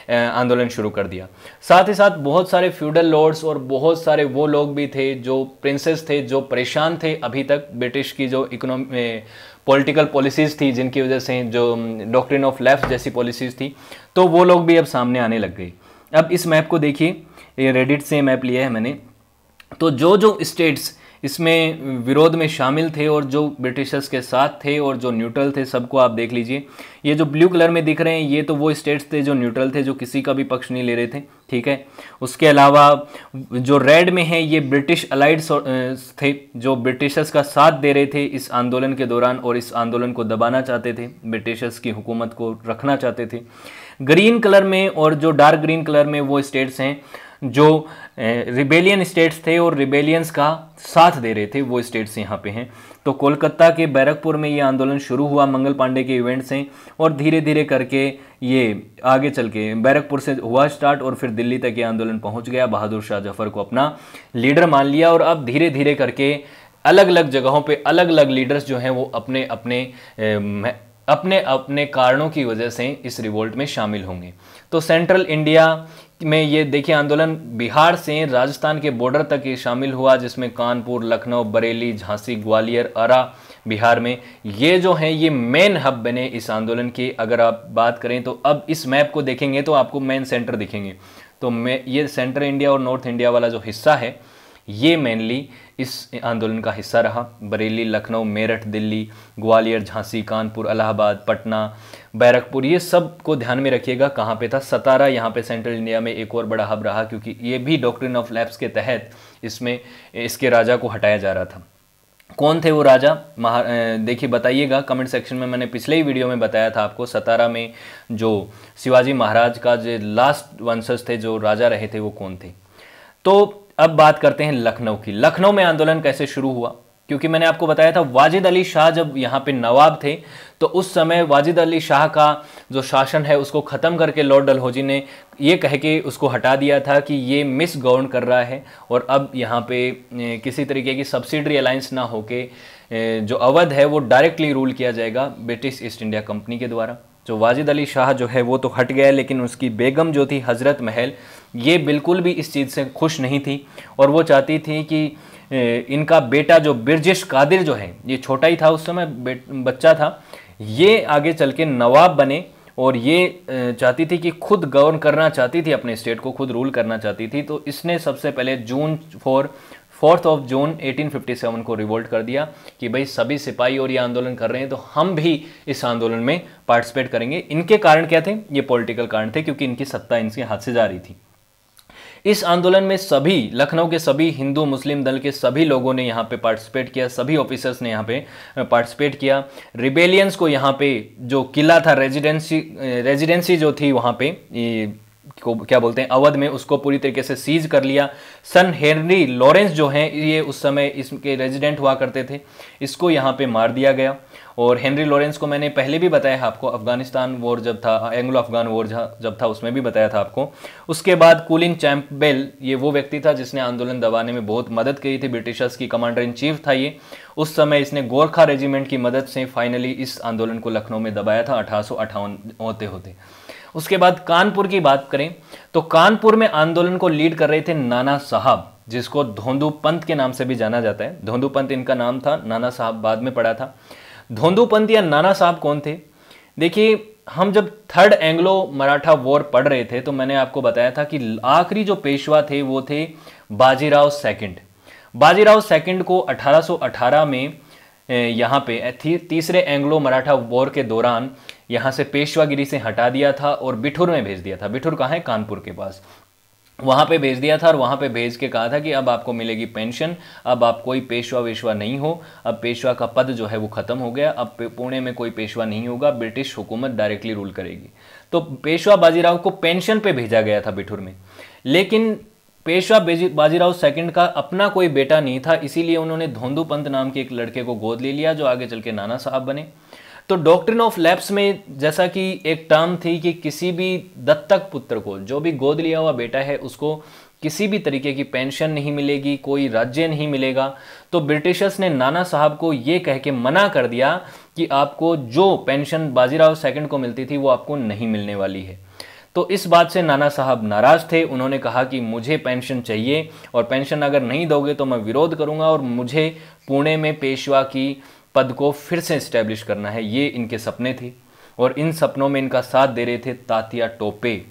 आंदोलन शुरू कर दिया। साथ ही साथ बहुत सारे फ्यूडल लॉर्ड्स और बहुत सारे वो लोग भी थे जो प्रिंसेस थे, जो परेशान थे अभी तक ब्रिटिश की जो पॉलिटिकल पॉलिसीज़ थी, जिनकी वजह से जो डॉक्ट्रिन ऑफ लेफ्ट जैसी पॉलिसीज़ थी, तो वो लोग भी अब सामने आने लग गए। अब इस मैप को देखिए, ये रेडिट से मैप लिया है मैंने। तो जो जो स्टेट्स इसमें विरोध में शामिल थे और जो ब्रिटिशर्स के साथ थे और जो न्यूट्रल थे, सबको आप देख लीजिए। ये जो ब्लू कलर में दिख रहे हैं, ये तो वो स्टेट्स थे जो न्यूट्रल थे, जो किसी का भी पक्ष नहीं ले रहे थे, ठीक है। उसके अलावा जो रेड में है, ये ब्रिटिश अलाइड्स थे, जो ब्रिटिशर्स का साथ दे रहे थे इस आंदोलन के दौरान और इस आंदोलन को दबाना चाहते थे, ब्रिटिशर्स की हुकूमत को रखना चाहते थे। ग्रीन कलर में और जो डार्क ग्रीन कलर में वो स्टेट्स हैं जो रिबेलियन स्टेट्स थे और रिबेलियंस का साथ दे रहे थे, वो स्टेट्स यहाँ पे हैं। तो कोलकाता के बैरकपुर में ये आंदोलन शुरू हुआ मंगल पांडे के इवेंट से, और धीरे धीरे करके ये आगे चल के बैरकपुर से हुआ स्टार्ट और फिर दिल्ली तक ये आंदोलन पहुँच गया। बहादुर शाह जफर को अपना लीडर मान लिया और अब धीरे धीरे करके अलग अलग जगहों पर अलग अलग लीडर्स जो हैं वो अपने अपने कारणों की वजह से इस रिवोल्ट में शामिल होंगे। तो सेंट्रल इंडिया में ये देखिए आंदोलन बिहार से राजस्थान के बॉर्डर तक ये शामिल हुआ, जिसमें कानपुर, लखनऊ, बरेली, झांसी, ग्वालियर, आरा बिहार में ये जो हैं ये मेन हब बने इस आंदोलन की। अगर आप बात करें तो अब इस मैप को देखेंगे तो आपको मेन सेंटर दिखेंगे। तो ये सेंट्रल इंडिया और नॉर्थ इंडिया वाला जो हिस्सा है ये मेनली इस आंदोलन का हिस्सा रहा। बरेली, लखनऊ, मेरठ, दिल्ली, ग्वालियर, झांसी, कानपुर, इलाहाबाद, पटना, बैरकपुर, ये सब को ध्यान में रखिएगा। कहाँ पे था? सतारा यहाँ पे सेंट्रल इंडिया में एक और बड़ा हब रहा, क्योंकि ये भी डॉक्ट्रिन ऑफ लैप्स के तहत इसमें इसके राजा को हटाया जा रहा था। कौन थे वो राजा? देखिए बताइएगा कमेंट सेक्शन में। मैंने पिछले ही वीडियो में बताया था आपको, सतारा में जो शिवाजी महाराज का जो लास्ट वंशज थे, जो राजा रहे थे, वो कौन थे। तो अब बात करते हैं लखनऊ की। लखनऊ में आंदोलन कैसे शुरू हुआ? क्योंकि मैंने आपको बताया था वाजिद अली शाह जब यहाँ पे नवाब थे तो उस समय वाजिद अली शाह का जो शासन है उसको ख़त्म करके लॉर्ड डलहौजी ने ये कह के उसको हटा दिया था कि ये मिस गवर्न कर रहा है और अब यहाँ पे किसी तरीके की सब्सिडरी अलायंस ना होके जो अवध है वो डायरेक्टली रूल किया जाएगा ब्रिटिश ईस्ट इंडिया कंपनी के द्वारा। जो वाजिद अली शाह जो है वो तो हट गया, लेकिन उसकी बेगम जो थी हज़रत महल, ये बिल्कुल भी इस चीज़ से खुश नहीं थी और वो चाहती थी कि इनका बेटा जो बिरजिश कादिर जो है, ये छोटा ही था उस समय, बच्चा था, ये आगे चल के नवाब बने और ये चाहती थी कि खुद गवर्न करना चाहती थी, अपने स्टेट को खुद रूल करना चाहती थी। तो इसने सबसे पहले 4 जून 1857 को रिवोल्ट कर दिया कि भाई सभी सिपाही और ये आंदोलन कर रहे हैं तो हम भी इस आंदोलन में पार्टिसिपेट करेंगे। इनके कारण क्या थे? ये पॉलिटिकल कारण थे, क्योंकि इनकी सत्ता इनके हाथ से जा रही थी। इस आंदोलन में सभी लखनऊ के सभी हिंदू मुस्लिम दल के सभी लोगों ने यहाँ पे पार्टिसिपेट किया, सभी ऑफिसर्स ने यहाँ पे पार्टिसिपेट किया। रिबेलियंस को यहाँ पे जो किला था, रेजिडेंसी जो थी वहाँ पे को क्या बोलते हैं अवध में, उसको पूरी तरीके से सीज कर लिया। सन हेनरी लॉरेंस जो हैं ये उस समय इसके रेजिडेंट हुआ करते थे, इसको यहाँ पे मार दिया गया। और हेनरी लॉरेंस को मैंने पहले भी बताया आपको, अफगानिस्तान वॉर जब था, एंग्लो अफगान वॉर जब था उसमें भी बताया था आपको। उसके बाद कुलिन चैंपबेल, ये वो व्यक्ति था जिसने आंदोलन दबाने में बहुत मदद की थी, ब्रिटिशर्स की कमांडर इन चीफ था ये। उस समय इसने गोरखा रेजिमेंट की मदद से फाइनली इस आंदोलन को लखनऊ में दबाया था 1858 होते होते। उसके बाद कानपुर की बात करें तो कानपुर में आंदोलन को लीड कर रहे थे नाना साहब, जिसको धोंदू पंत के नाम से भी जाना जाता है। धोंदू पंत इनका नाम था, नाना साहब बाद में पड़ा था। धोंदू पंत या नाना साहब कौन थे? देखिए, हम जब थर्ड एंग्लो मराठा वॉर पढ़ रहे थे तो मैंने आपको बताया था कि आखिरी जो पेशवा थे वो थे बाजीराव सेकंड। बाजीराव सेकंड को 1818 में यहाँ पे तीसरे एंग्लो मराठा वॉर के दौरान यहाँ से पेशवागिरी से हटा दिया था और बिठूर में भेज दिया था। बिठूर कहाँ है? कानपुर के पास। वहाँ पे भेज दिया था और वहाँ पे भेज के कहा था कि अब आपको मिलेगी पेंशन, अब आप कोई पेशवा वेशवा नहीं हो, अब पेशवा का पद जो है वो ख़त्म हो गया, अब पुणे में कोई पेशवा नहीं होगा, ब्रिटिश हुकूमत डायरेक्टली रूल करेगी। तो पेशवा बाजीराव को पेंशन पे भेजा गया था बिठूर में, लेकिन पेशवा बाजीराव सेकंड का अपना कोई बेटा नहीं था, इसीलिए उन्होंने धोंदू पंत नाम के एक लड़के को गोद ले लिया जो आगे चल के नाना साहब बने। तो डॉक्ट्रिन ऑफ लैप्स में जैसा कि एक टर्म थी कि किसी भी दत्तक पुत्र को, जो भी गोद लिया हुआ बेटा है, उसको किसी भी तरीके की पेंशन नहीं मिलेगी, कोई राज्य नहीं मिलेगा। तो ब्रिटिशर्स ने नाना साहब को ये कह के मना कर दिया कि आपको जो पेंशन बाजीराव सेकंड को मिलती थी वो आपको नहीं मिलने वाली है। तो इस बात से नाना साहब नाराज थे। उन्होंने कहा कि मुझे पेंशन चाहिए और पेंशन अगर नहीं दोगे तो मैं विरोध करूंगा और मुझे पुणे में पेशवा की पद को फिर से इस्टेब्लिश करना है। ये इनके सपने थे और इन सपनों में इनका साथ दे रहे थे तात्या टोपे।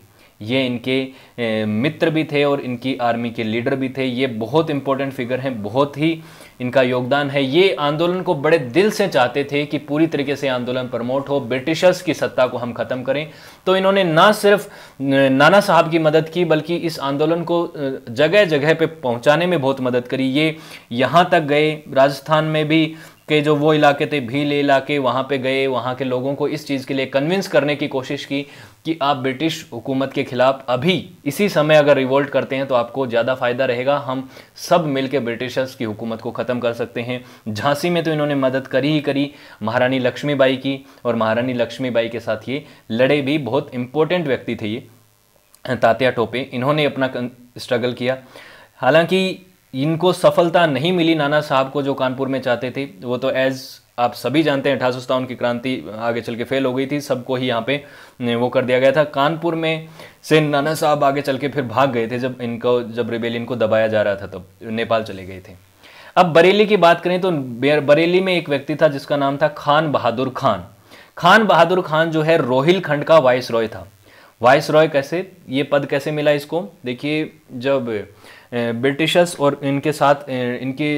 ये इनके मित्र भी थे और इनकी आर्मी के लीडर भी थे। ये बहुत इंपॉर्टेंट फिगर हैं, बहुत ही इनका योगदान है। ये आंदोलन को बड़े दिल से चाहते थे कि पूरी तरीके से आंदोलन प्रमोट हो, ब्रिटिशर्स की सत्ता को हम खत्म करें। तो इन्होंने ना सिर्फ नाना साहब की मदद की बल्कि इस आंदोलन को जगह जगह पे पहुंचाने में बहुत मदद करी। ये यहाँ तक गए, राजस्थान में भी के जो वो इलाके थे, भील इलाके, वहाँ पे गए, वहाँ के लोगों को इस चीज़ के लिए कन्विंस करने की कोशिश की कि आप ब्रिटिश हुकूमत के खिलाफ अभी इसी समय अगर रिवोल्ट करते हैं तो आपको ज़्यादा फ़ायदा रहेगा, हम सब मिलकर ब्रिटिशर्स की हुकूमत को ख़त्म कर सकते हैं। झांसी में तो इन्होंने मदद करी ही करी महारानी लक्ष्मीबाई की, और महारानी लक्ष्मीबाई के साथ ये लड़े भी। बहुत इंपॉर्टेंट व्यक्ति थे ये तात्या टोपे, इन्होंने अपना स्ट्रगल किया। हालांकि इनको सफलता नहीं मिली नाना साहब को जो कानपुर में चाहते थे। वो तो एज आप सभी जानते हैं 1857 की क्रांति आगे चल के फेल हो गई थी, सबको ही यहाँ पे वो कर दिया गया था। कानपुर में से नाना साहब आगे चल के फिर भाग गए थे जब रिबेलियन को दबाया जा रहा था, तब नेपाल चले गए थे। अब बरेली की बात करें तो बरेली में एक व्यक्ति था जिसका नाम था खान बहादुर खान। खान बहादुर खान जो है रोहिलखंड का वाइसरॉय था। वाइसरॉय कैसे, ये पद कैसे मिला इसको, देखिए जब ब्रिटिशर्स और इनके साथ इनके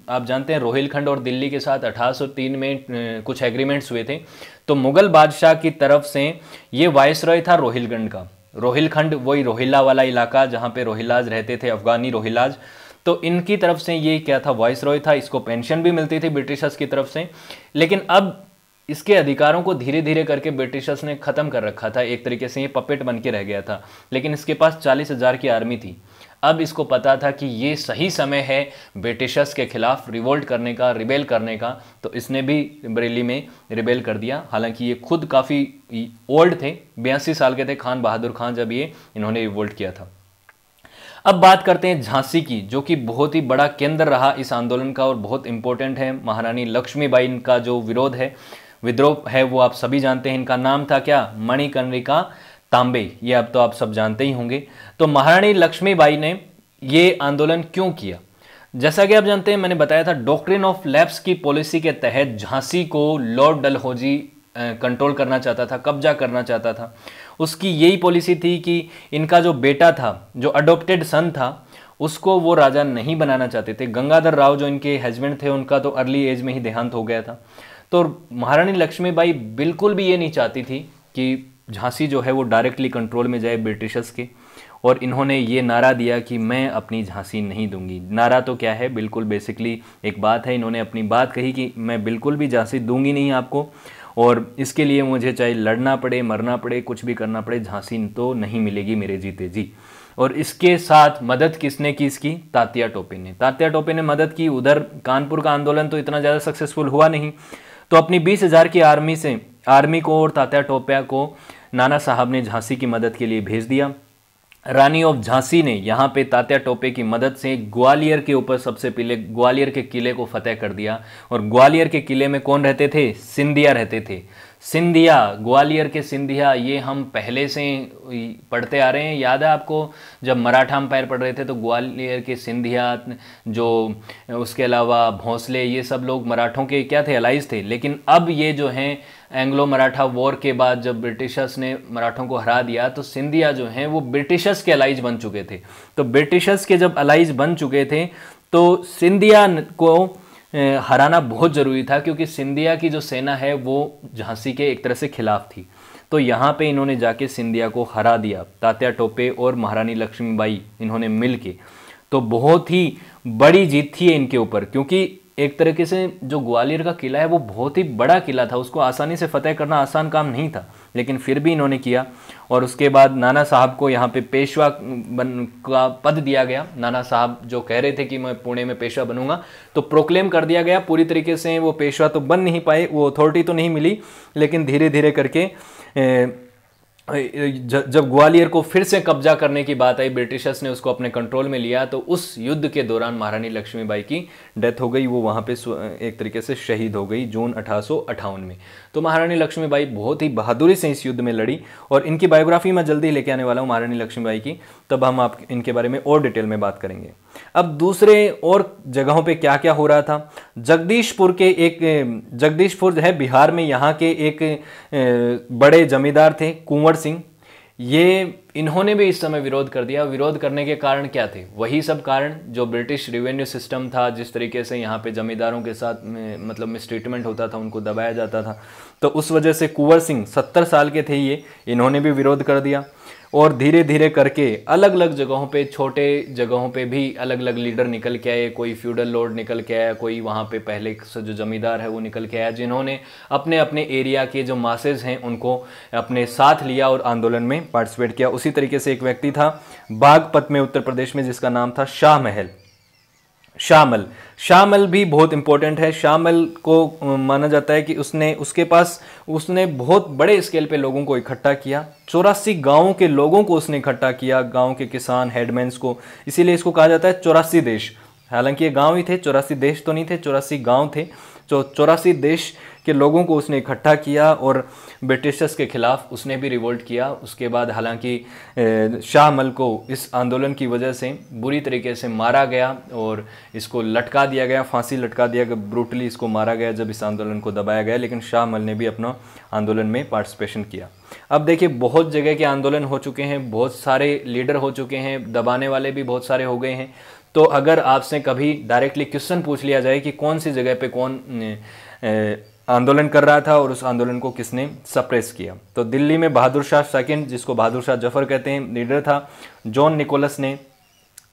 आप जानते हैं रोहिलखंड और दिल्ली के साथ 1803 में कुछ एग्रीमेंट्स हुए थे, तो मुगल बादशाह की तरफ से ये वाइसरॉय था रोहिलखंड का। रोहिलखंड वही रोहिल्ला वाला इलाका जहाँ पे रोहिल्लाज रहते थे, अफगानी रोहिल्लाज, तो इनकी तरफ से ये क्या था, वाइसरॉय था। इसको पेंशन भी मिलती थी ब्रिटिशर्स की तरफ से, लेकिन अब इसके अधिकारों को धीरे धीरे करके ब्रिटिशर्स ने ख़त्म कर रखा था। एक तरीके से ये पपेट बन के रह गया था, लेकिन इसके पास 40,000 की आर्मी थी। अब इसको पता था कि ये सही समय है ब्रिटिशर्स के खिलाफ रिवोल्ट करने का, रिबेल करने का, तो इसने भी बरेली में रिबेल कर दिया। हालांकि ये खुद काफ़ी ओल्ड थे, 82 साल के थे खान बहादुर खान जब इन्होंने रिवोल्ट किया था। अब बात करते हैं झांसी की, जो कि बहुत ही बड़ा केंद्र रहा इस आंदोलन का और बहुत इंपॉर्टेंट है। महारानी लक्ष्मीबाई का जो विद्रोह है वो आप सभी जानते हैं। इनका नाम था क्या, मणिकर्णिका तांबे, ये अब तो आप सब जानते ही होंगे। तो महारानी लक्ष्मीबाई ने ये आंदोलन क्यों किया, जैसा कि आप जानते हैं मैंने बताया था, डॉक्ट्रिन ऑफ लैप्स की पॉलिसी के तहत झांसी को लॉर्ड डलहौजी कंट्रोल करना चाहता था, कब्जा करना चाहता था। उसकी यही पॉलिसी थी कि इनका जो बेटा था, जो अडॉप्टेड सन था, उसको वो राजा नहीं बनाना चाहते थे। गंगाधर राव जो इनके हस्बैंड थे, उनका तो अर्ली एज में ही देहांत हो गया था। तो महारानी लक्ष्मीबाई बिल्कुल भी ये नहीं चाहती थी कि झांसी जो है वो डायरेक्टली कंट्रोल में जाए ब्रिटिशर्स के, और इन्होंने ये नारा दिया कि मैं अपनी झांसी नहीं दूंगी। नारा तो क्या है, बिल्कुल बेसिकली एक बात है, इन्होंने अपनी बात कही कि मैं बिल्कुल भी झांसी दूंगी नहीं आपको, और इसके लिए मुझे चाहे लड़ना पड़े, मरना पड़े, कुछ भी करना पड़े, झांसी तो नहीं मिलेगी मेरे जीते जी। और इसके साथ मदद किसने की इसकी, तात्या टोपे ने। तात्या टोपे ने मदद की। उधर कानपुर का आंदोलन तो इतना ज़्यादा सक्सेसफुल हुआ नहीं, तो अपनी 20,000 की आर्मी को और तात्या टोपे को नाना साहब ने झांसी की मदद के लिए भेज दिया। रानी ऑफ झांसी ने यहाँ पे तात्या टोपे की मदद से ग्वालियर के ऊपर सबसे पहले ग्वालियर के किले को फतेह कर दिया। और ग्वालियर के किले में कौन रहते थे, सिंधिया रहते थे। सिंधिया, ग्वालियर के सिंधिया, ये हम पहले से पढ़ते आ रहे हैं। याद है आपको, जब मराठा अंपायर पढ़ रहे थे तो ग्वालियर के सिंधिया, जो उसके अलावा भोंसले, ये सब लोग मराठों के क्या थे, अलाइज थे। लेकिन अब ये जो हैं एंग्लो मराठा वॉर के बाद जब ब्रिटिशर्स ने मराठों को हरा दिया, तो सिंधिया जो हैं वो ब्रिटिशर्स के अलाइज बन चुके थे। तो ब्रिटिशर्स के जब अलाइज बन चुके थे तो सिंधिया को हराना बहुत ज़रूरी था, क्योंकि सिंधिया की जो सेना है वो झांसी के एक तरह से खिलाफ थी। तो यहाँ पे इन्होंने जाके सिंधिया को हरा दिया, तात्या टोपे और महारानी लक्ष्मीबाई इन्होंने मिल के। तो बहुत ही बड़ी जीत थी इनके ऊपर, क्योंकि एक तरीके से जो ग्वालियर का किला है वो बहुत ही बड़ा किला था, उसको आसानी से फतेह करना आसान काम नहीं था, लेकिन फिर भी इन्होंने किया। और उसके बाद नाना साहब को यहाँ पे पेशवा का पद दिया गया। नाना साहब जो कह रहे थे कि मैं पुणे में पेशवा बनूंगा, तो प्रोक्लेम कर दिया गया। पूरी तरीके से वो पेशवा तो बन नहीं पाए, वो अथॉरिटी तो नहीं मिली, लेकिन धीरे धीरे करके जब ग्वालियर को फिर से कब्जा करने की बात आई, ब्रिटिशर्स ने उसको अपने कंट्रोल में लिया, तो उस युद्ध के दौरान महारानी लक्ष्मीबाई की डेथ हो गई। वो वहाँ पे एक तरीके से शहीद हो गई जून 1858 में। तो महारानी लक्ष्मीबाई बहुत ही बहादुरी से इस युद्ध में लड़ी, और इनकी बायोग्राफी मैं जल्दी लेके आने वाला हूँ महारानी लक्ष्मीबाई की, तब हम आप इनके बारे में और डिटेल में बात करेंगे। अब दूसरे और जगहों पे क्या क्या हो रहा था, जगदीशपुर है बिहार में, यहाँ के एक बड़े जमींदार थे कुंवर सिंह, इन्होंने भी इस समय विरोध कर दिया। विरोध करने के कारण क्या थे, वही सब कारण जो ब्रिटिश रेवेन्यू सिस्टम था, जिस तरीके से यहाँ पे जमींदारों के साथ मतलब मिसट्रीटमेंट होता था, उनको दबाया जाता था। तो उस वजह से कुंवर सिंह 70 साल के थे इन्होंने भी विरोध कर दिया। और धीरे धीरे करके अलग अलग जगहों पे, छोटे जगहों पे भी अलग अलग लीडर निकल के आए। कोई फ्यूडल लॉर्ड निकल के आया, कोई वहाँ पे पहले से जो जमींदार है वो निकल के आया, जिन्होंने अपने अपने एरिया के जो मासेज हैं उनको अपने साथ लिया और आंदोलन में पार्टिसिपेट किया। उसी तरीके से एक व्यक्ति था बागपत में उत्तर प्रदेश में, जिसका नाम था शाहमल भी बहुत इंपॉर्टेंट है। शाहमल को माना जाता है कि उसने बहुत बड़े स्केल पे लोगों को इकट्ठा किया। 84 गांवों के लोगों को उसने इकट्ठा किया, गांव के किसान हेडमैन्स को, इसीलिए इसको कहा जाता है 84 देश। हालांकि ये गांव ही थे, 84 देश तो नहीं थे, 84 गांव थे। जो 84 देश के लोगों को उसने इकट्ठा किया और ब्रिटिशर्स के खिलाफ उसने भी रिवोल्ट किया। उसके बाद हालांकि शाह आलम को इस आंदोलन की वजह से बुरी तरीके से मारा गया और इसको लटका दिया गया, फांसी लटका दिया गया, ब्रूटली इसको मारा गया जब इस आंदोलन को दबाया गया। लेकिन शाह आलम ने भी अपना आंदोलन में पार्टिसिपेशन किया। अब देखिए, बहुत जगह के आंदोलन हो चुके हैं, बहुत सारे लीडर हो चुके हैं, दबाने वाले भी बहुत सारे हो गए हैं। तो अगर आपसे कभी डायरेक्टली क्वेश्चन पूछ लिया जाए कि कौन सी जगह पे कौन आंदोलन कर रहा था और उस आंदोलन को किसने सप्रेस किया, तो दिल्ली में बहादुर शाह सेकंड, जिसको बहादुर शाह जफर कहते हैं, लीडर था। जॉन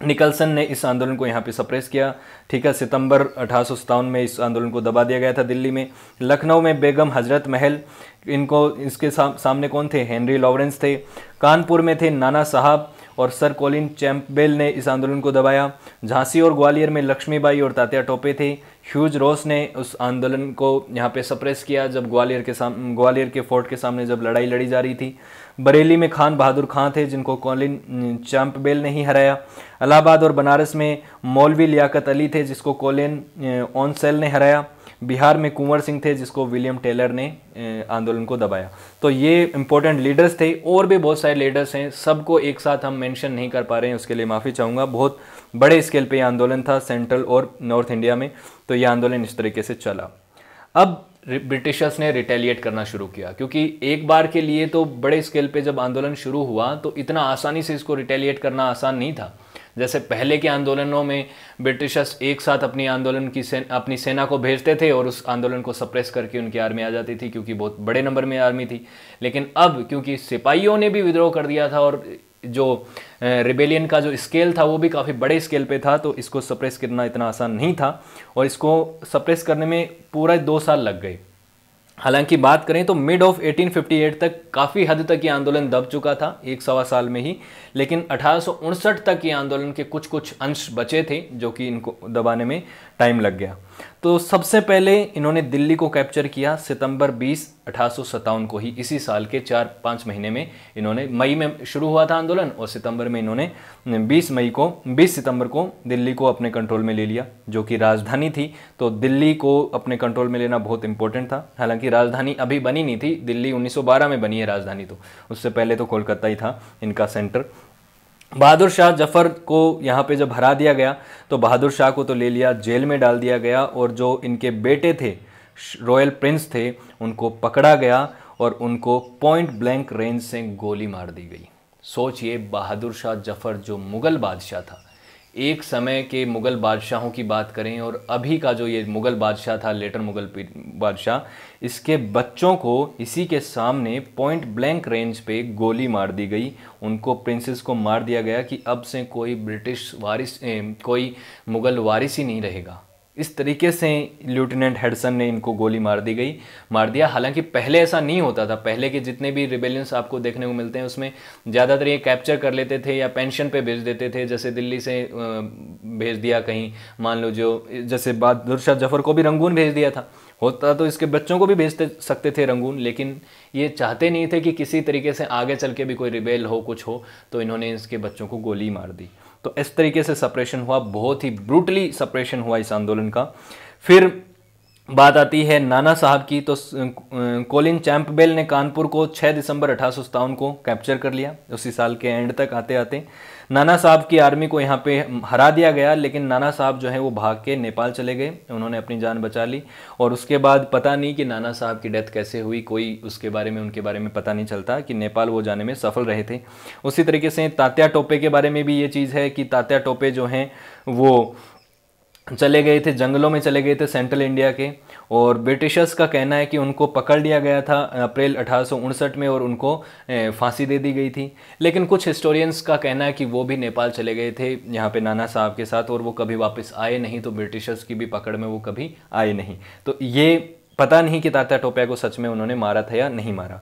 निकलसन ने इस आंदोलन को यहाँ पे सप्रेस किया। ठीक है, सितंबर 1857 में इस आंदोलन को दबा दिया गया था दिल्ली में। लखनऊ में बेगम हजरत महल, इनको इसके सामने कौन थे, हेनरी लॉरेंस थे। कानपुर में थे नाना साहब और सर कॉलिन कैंपबेल ने इस आंदोलन को दबाया। झांसी और ग्वालियर में लक्ष्मीबाई और तात्या टोपे थे। ह्यूज रॉस ने उस आंदोलन को यहाँ पे सप्रेस किया जब ग्वालियर के फोर्ट के सामने जब लड़ाई लड़ी जा रही थी। बरेली में खान बहादुर खां थे, जिनको कॉलिन कैंपबेल ने ही हराया। इलाहाबाद और बनारस में मौलवी लियाकत अली थे, जिसको कॉलिन ऑनसेल ने हराया। बिहार में कुंवर सिंह थे, जिसको विलियम टेलर ने आंदोलन को दबाया। तो ये इंपॉर्टेंट लीडर्स थे। और भी बहुत सारे लीडर्स हैं, सबको एक साथ हम मेंशन नहीं कर पा रहे हैं, उसके लिए माफ़ी चाहूँगा। बहुत बड़े स्केल पे ये आंदोलन था सेंट्रल और नॉर्थ इंडिया में। तो ये आंदोलन इस तरीके से चला। अब ब्रिटिशर्स ने रिटेलिएट करना शुरू किया, क्योंकि एक बार के लिए तो बड़े स्केल पे जब आंदोलन शुरू हुआ तो इतना आसानी से इसको रिटेलिएट करना आसान नहीं था। जैसे पहले के आंदोलनों में ब्रिटिशर्स एक साथ अपनी सेना को भेजते थे और उस आंदोलन को सप्रेस करके उनकी आर्मी आ जाती थी, क्योंकि बहुत बड़े नंबर में आर्मी थी। लेकिन अब क्योंकि सिपाहियों ने भी विद्रोह कर दिया था और जो रिबेलियन का जो स्केल था वो भी काफ़ी बड़े स्केल पे था, तो इसको सप्रेस करना इतना आसान नहीं था और इसको सप्रेस करने में पूरा 2 साल लग गए। हालांकि बात करें तो मिड ऑफ 1858 तक काफ़ी हद तक ये आंदोलन दब चुका था, 1-1.25 साल में ही। लेकिन 1859 तक ये आंदोलन के कुछ कुछ अंश बचे थे जो कि इनको दबाने में टाइम लग गया। तो सबसे पहले इन्होंने दिल्ली को कैप्चर किया सितंबर 20, 1857 को ही। इसी साल के 4-5 महीने में इन्होंने, मई में शुरू हुआ था आंदोलन और सितंबर में इन्होंने 20 सितंबर को दिल्ली को अपने कंट्रोल में ले लिया, जो कि राजधानी थी। तो दिल्ली को अपने कंट्रोल में लेना बहुत इंपॉर्टेंट था। हालांकि राजधानी अभी बनी नहीं थी, दिल्ली 1912 में बनी है राजधानी, तो उससे पहले तो कोलकाता ही था इनका सेंटर। बहादुर शाह जफर को यहाँ पे जब हरा दिया गया तो बहादुर शाह को तो ले लिया, जेल में डाल दिया गया और जो इनके बेटे थे, रॉयल प्रिंस थे, उनको पकड़ा गया और उनको पॉइंट ब्लैंक रेंज से गोली मार दी गई। सोचिए, बहादुर शाह जफर जो मुग़ल बादशाह था, एक समय के मुग़ल बादशाहों की बात करें और अभी का जो ये मुग़ल बादशाह था, लेटर मुग़ल बादशाह, इसके बच्चों को इसी के सामने पॉइंट ब्लैंक रेंज पे गोली मार दी गई। उनको, प्रिंसेस को मार दिया गया कि अब से कोई ब्रिटिश वारिस, कोई मुग़ल वारिस ही नहीं रहेगा। इस तरीके से लेफ्टिनेंट हेडसन ने इनको गोली मार दिया। हालांकि पहले ऐसा नहीं होता था। पहले के जितने भी रिबेलियंस आपको देखने को मिलते हैं उसमें ज़्यादातर ये कैप्चर कर लेते थे या पेंशन पे भेज देते थे। जैसे दिल्ली से भेज दिया कहीं, मान लो जो जैसे बहादुर शाह जफर को भी रंगून भेज दिया था, होता तो इसके बच्चों को भी भेज सकते थे रंगून, लेकिन ये चाहते नहीं थे कि किसी तरीके से आगे चल के भी कोई रिबेल हो, कुछ हो, तो इन्होंने इसके बच्चों को गोली मार दी। तो इस तरीके से सेपरेशन हुआ, बहुत ही ब्रूटली सेपरेशन हुआ इस आंदोलन का। फिर बात आती है नाना साहब की। तो कॉलिन कैंपबेल ने कानपुर को 6 दिसंबर 1857 को कैप्चर कर लिया। उसी साल के एंड तक आते आते नाना साहब की आर्मी को यहाँ पे हरा दिया गया, लेकिन नाना साहब जो है वो भाग के नेपाल चले गए, उन्होंने अपनी जान बचा ली। और उसके बाद पता नहीं कि नाना साहब की डेथ कैसे हुई, कोई उसके बारे में, उनके बारे में पता नहीं चलता कि नेपाल वो जाने में सफल रहे थे। उसी तरीके से तात्या टोपे के बारे में भी ये चीज़ है कि तात्या टोपे जो हैं वो चले गए थे, जंगलों में चले गए थे सेंट्रल इंडिया के, और ब्रिटिशर्स का कहना है कि उनको पकड़ लिया गया था अप्रैल 1859 में और उनको फांसी दे दी गई थी। लेकिन कुछ हिस्टोरियंस का कहना है कि वो भी नेपाल चले गए थे यहाँ पे नाना साहब के साथ और वो कभी वापस आए नहीं, तो ब्रिटिशर्स की भी पकड़ में वो कभी आए नहीं। तो ये पता नहीं कि तात्या टोपे को सच में उन्होंने मारा था या नहीं मारा।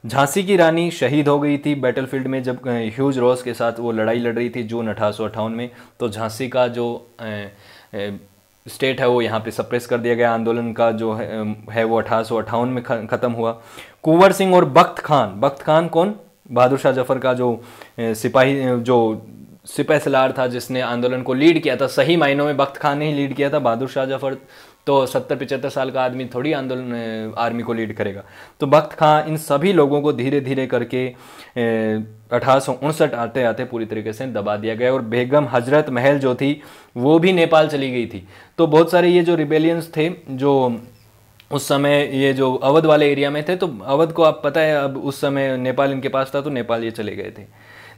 झांसी की रानी शहीद हो गई थी बैटलफील्ड में जब ह्यूज रॉस के साथ वो लड़ाई लड़ रही थी जून 1858 में। तो झांसी का जो स्टेट है वो यहाँ पे सप्रेस कर दिया गया। आंदोलन का जो है वो 1858 में ख़त्म हुआ। कुंवर सिंह और बख्त खान कौन? बहादुर शाह जफर का जो सिपाही, जो सिपह सलार था जिसने आंदोलन को लीड किया था, सही मायनों में बख्त खान ने ही लीड किया था। बहादुर शाह जफर तो 70-75 साल का आदमी थोड़ी आंदोलन आर्मी को लीड करेगा। तो बख्त खां इन सभी लोगों को धीरे धीरे करके 1859 आते आते पूरी तरीके से दबा दिया गया। और बेगम हजरत महल जो थी वो भी नेपाल चली गई थी। तो बहुत सारे ये जो रिबेलियंस थे जो उस समय ये जो अवध वाले एरिया में थे, तो अवध को आप पता है अब उस समय नेपाल इनके पास था, तो नेपाल ये चले गए थे।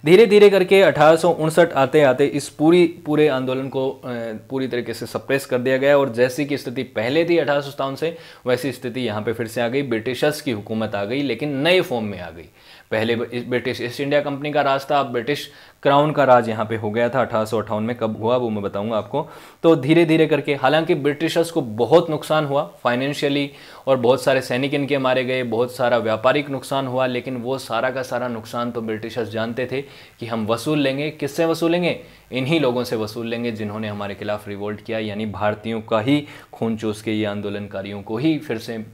धीरे धीरे करके 1859 आते आते इस पूरे आंदोलन को पूरी तरीके से सप्रेस कर दिया गया। और जैसी की स्थिति पहले थी 1857 से, वैसी स्थिति यहाँ पे फिर से आ गई। ब्रिटिशर्स की हुकूमत आ गई, लेकिन नए फॉर्म में आ गई। पहले ब्रिटिश ईस्ट इंडिया कंपनी का राज था, अब ब्रिटिश क्राउन का राज यहाँ पे हो गया था 1858 में। कब हुआ वो मैं बताऊंगा आपको। तो धीरे धीरे करके, हालांकि ब्रिटिशर्स को बहुत नुकसान हुआ फाइनेंशियली, और बहुत सारे सैनिक इनके मारे गए, बहुत सारा व्यापारिक नुकसान हुआ, लेकिन वो सारा का सारा नुकसान तो ब्रिटिशर्स जानते थे कि हम वसूल लेंगे। किससे वसूलेंगे? इन्हीं लोगों से वसूल लेंगे जिन्होंने हमारे खिलाफ रिवोल्ट किया, यानी भारतीयों का ही खून चूस के ये आंदोलनकारियों को ही फिर से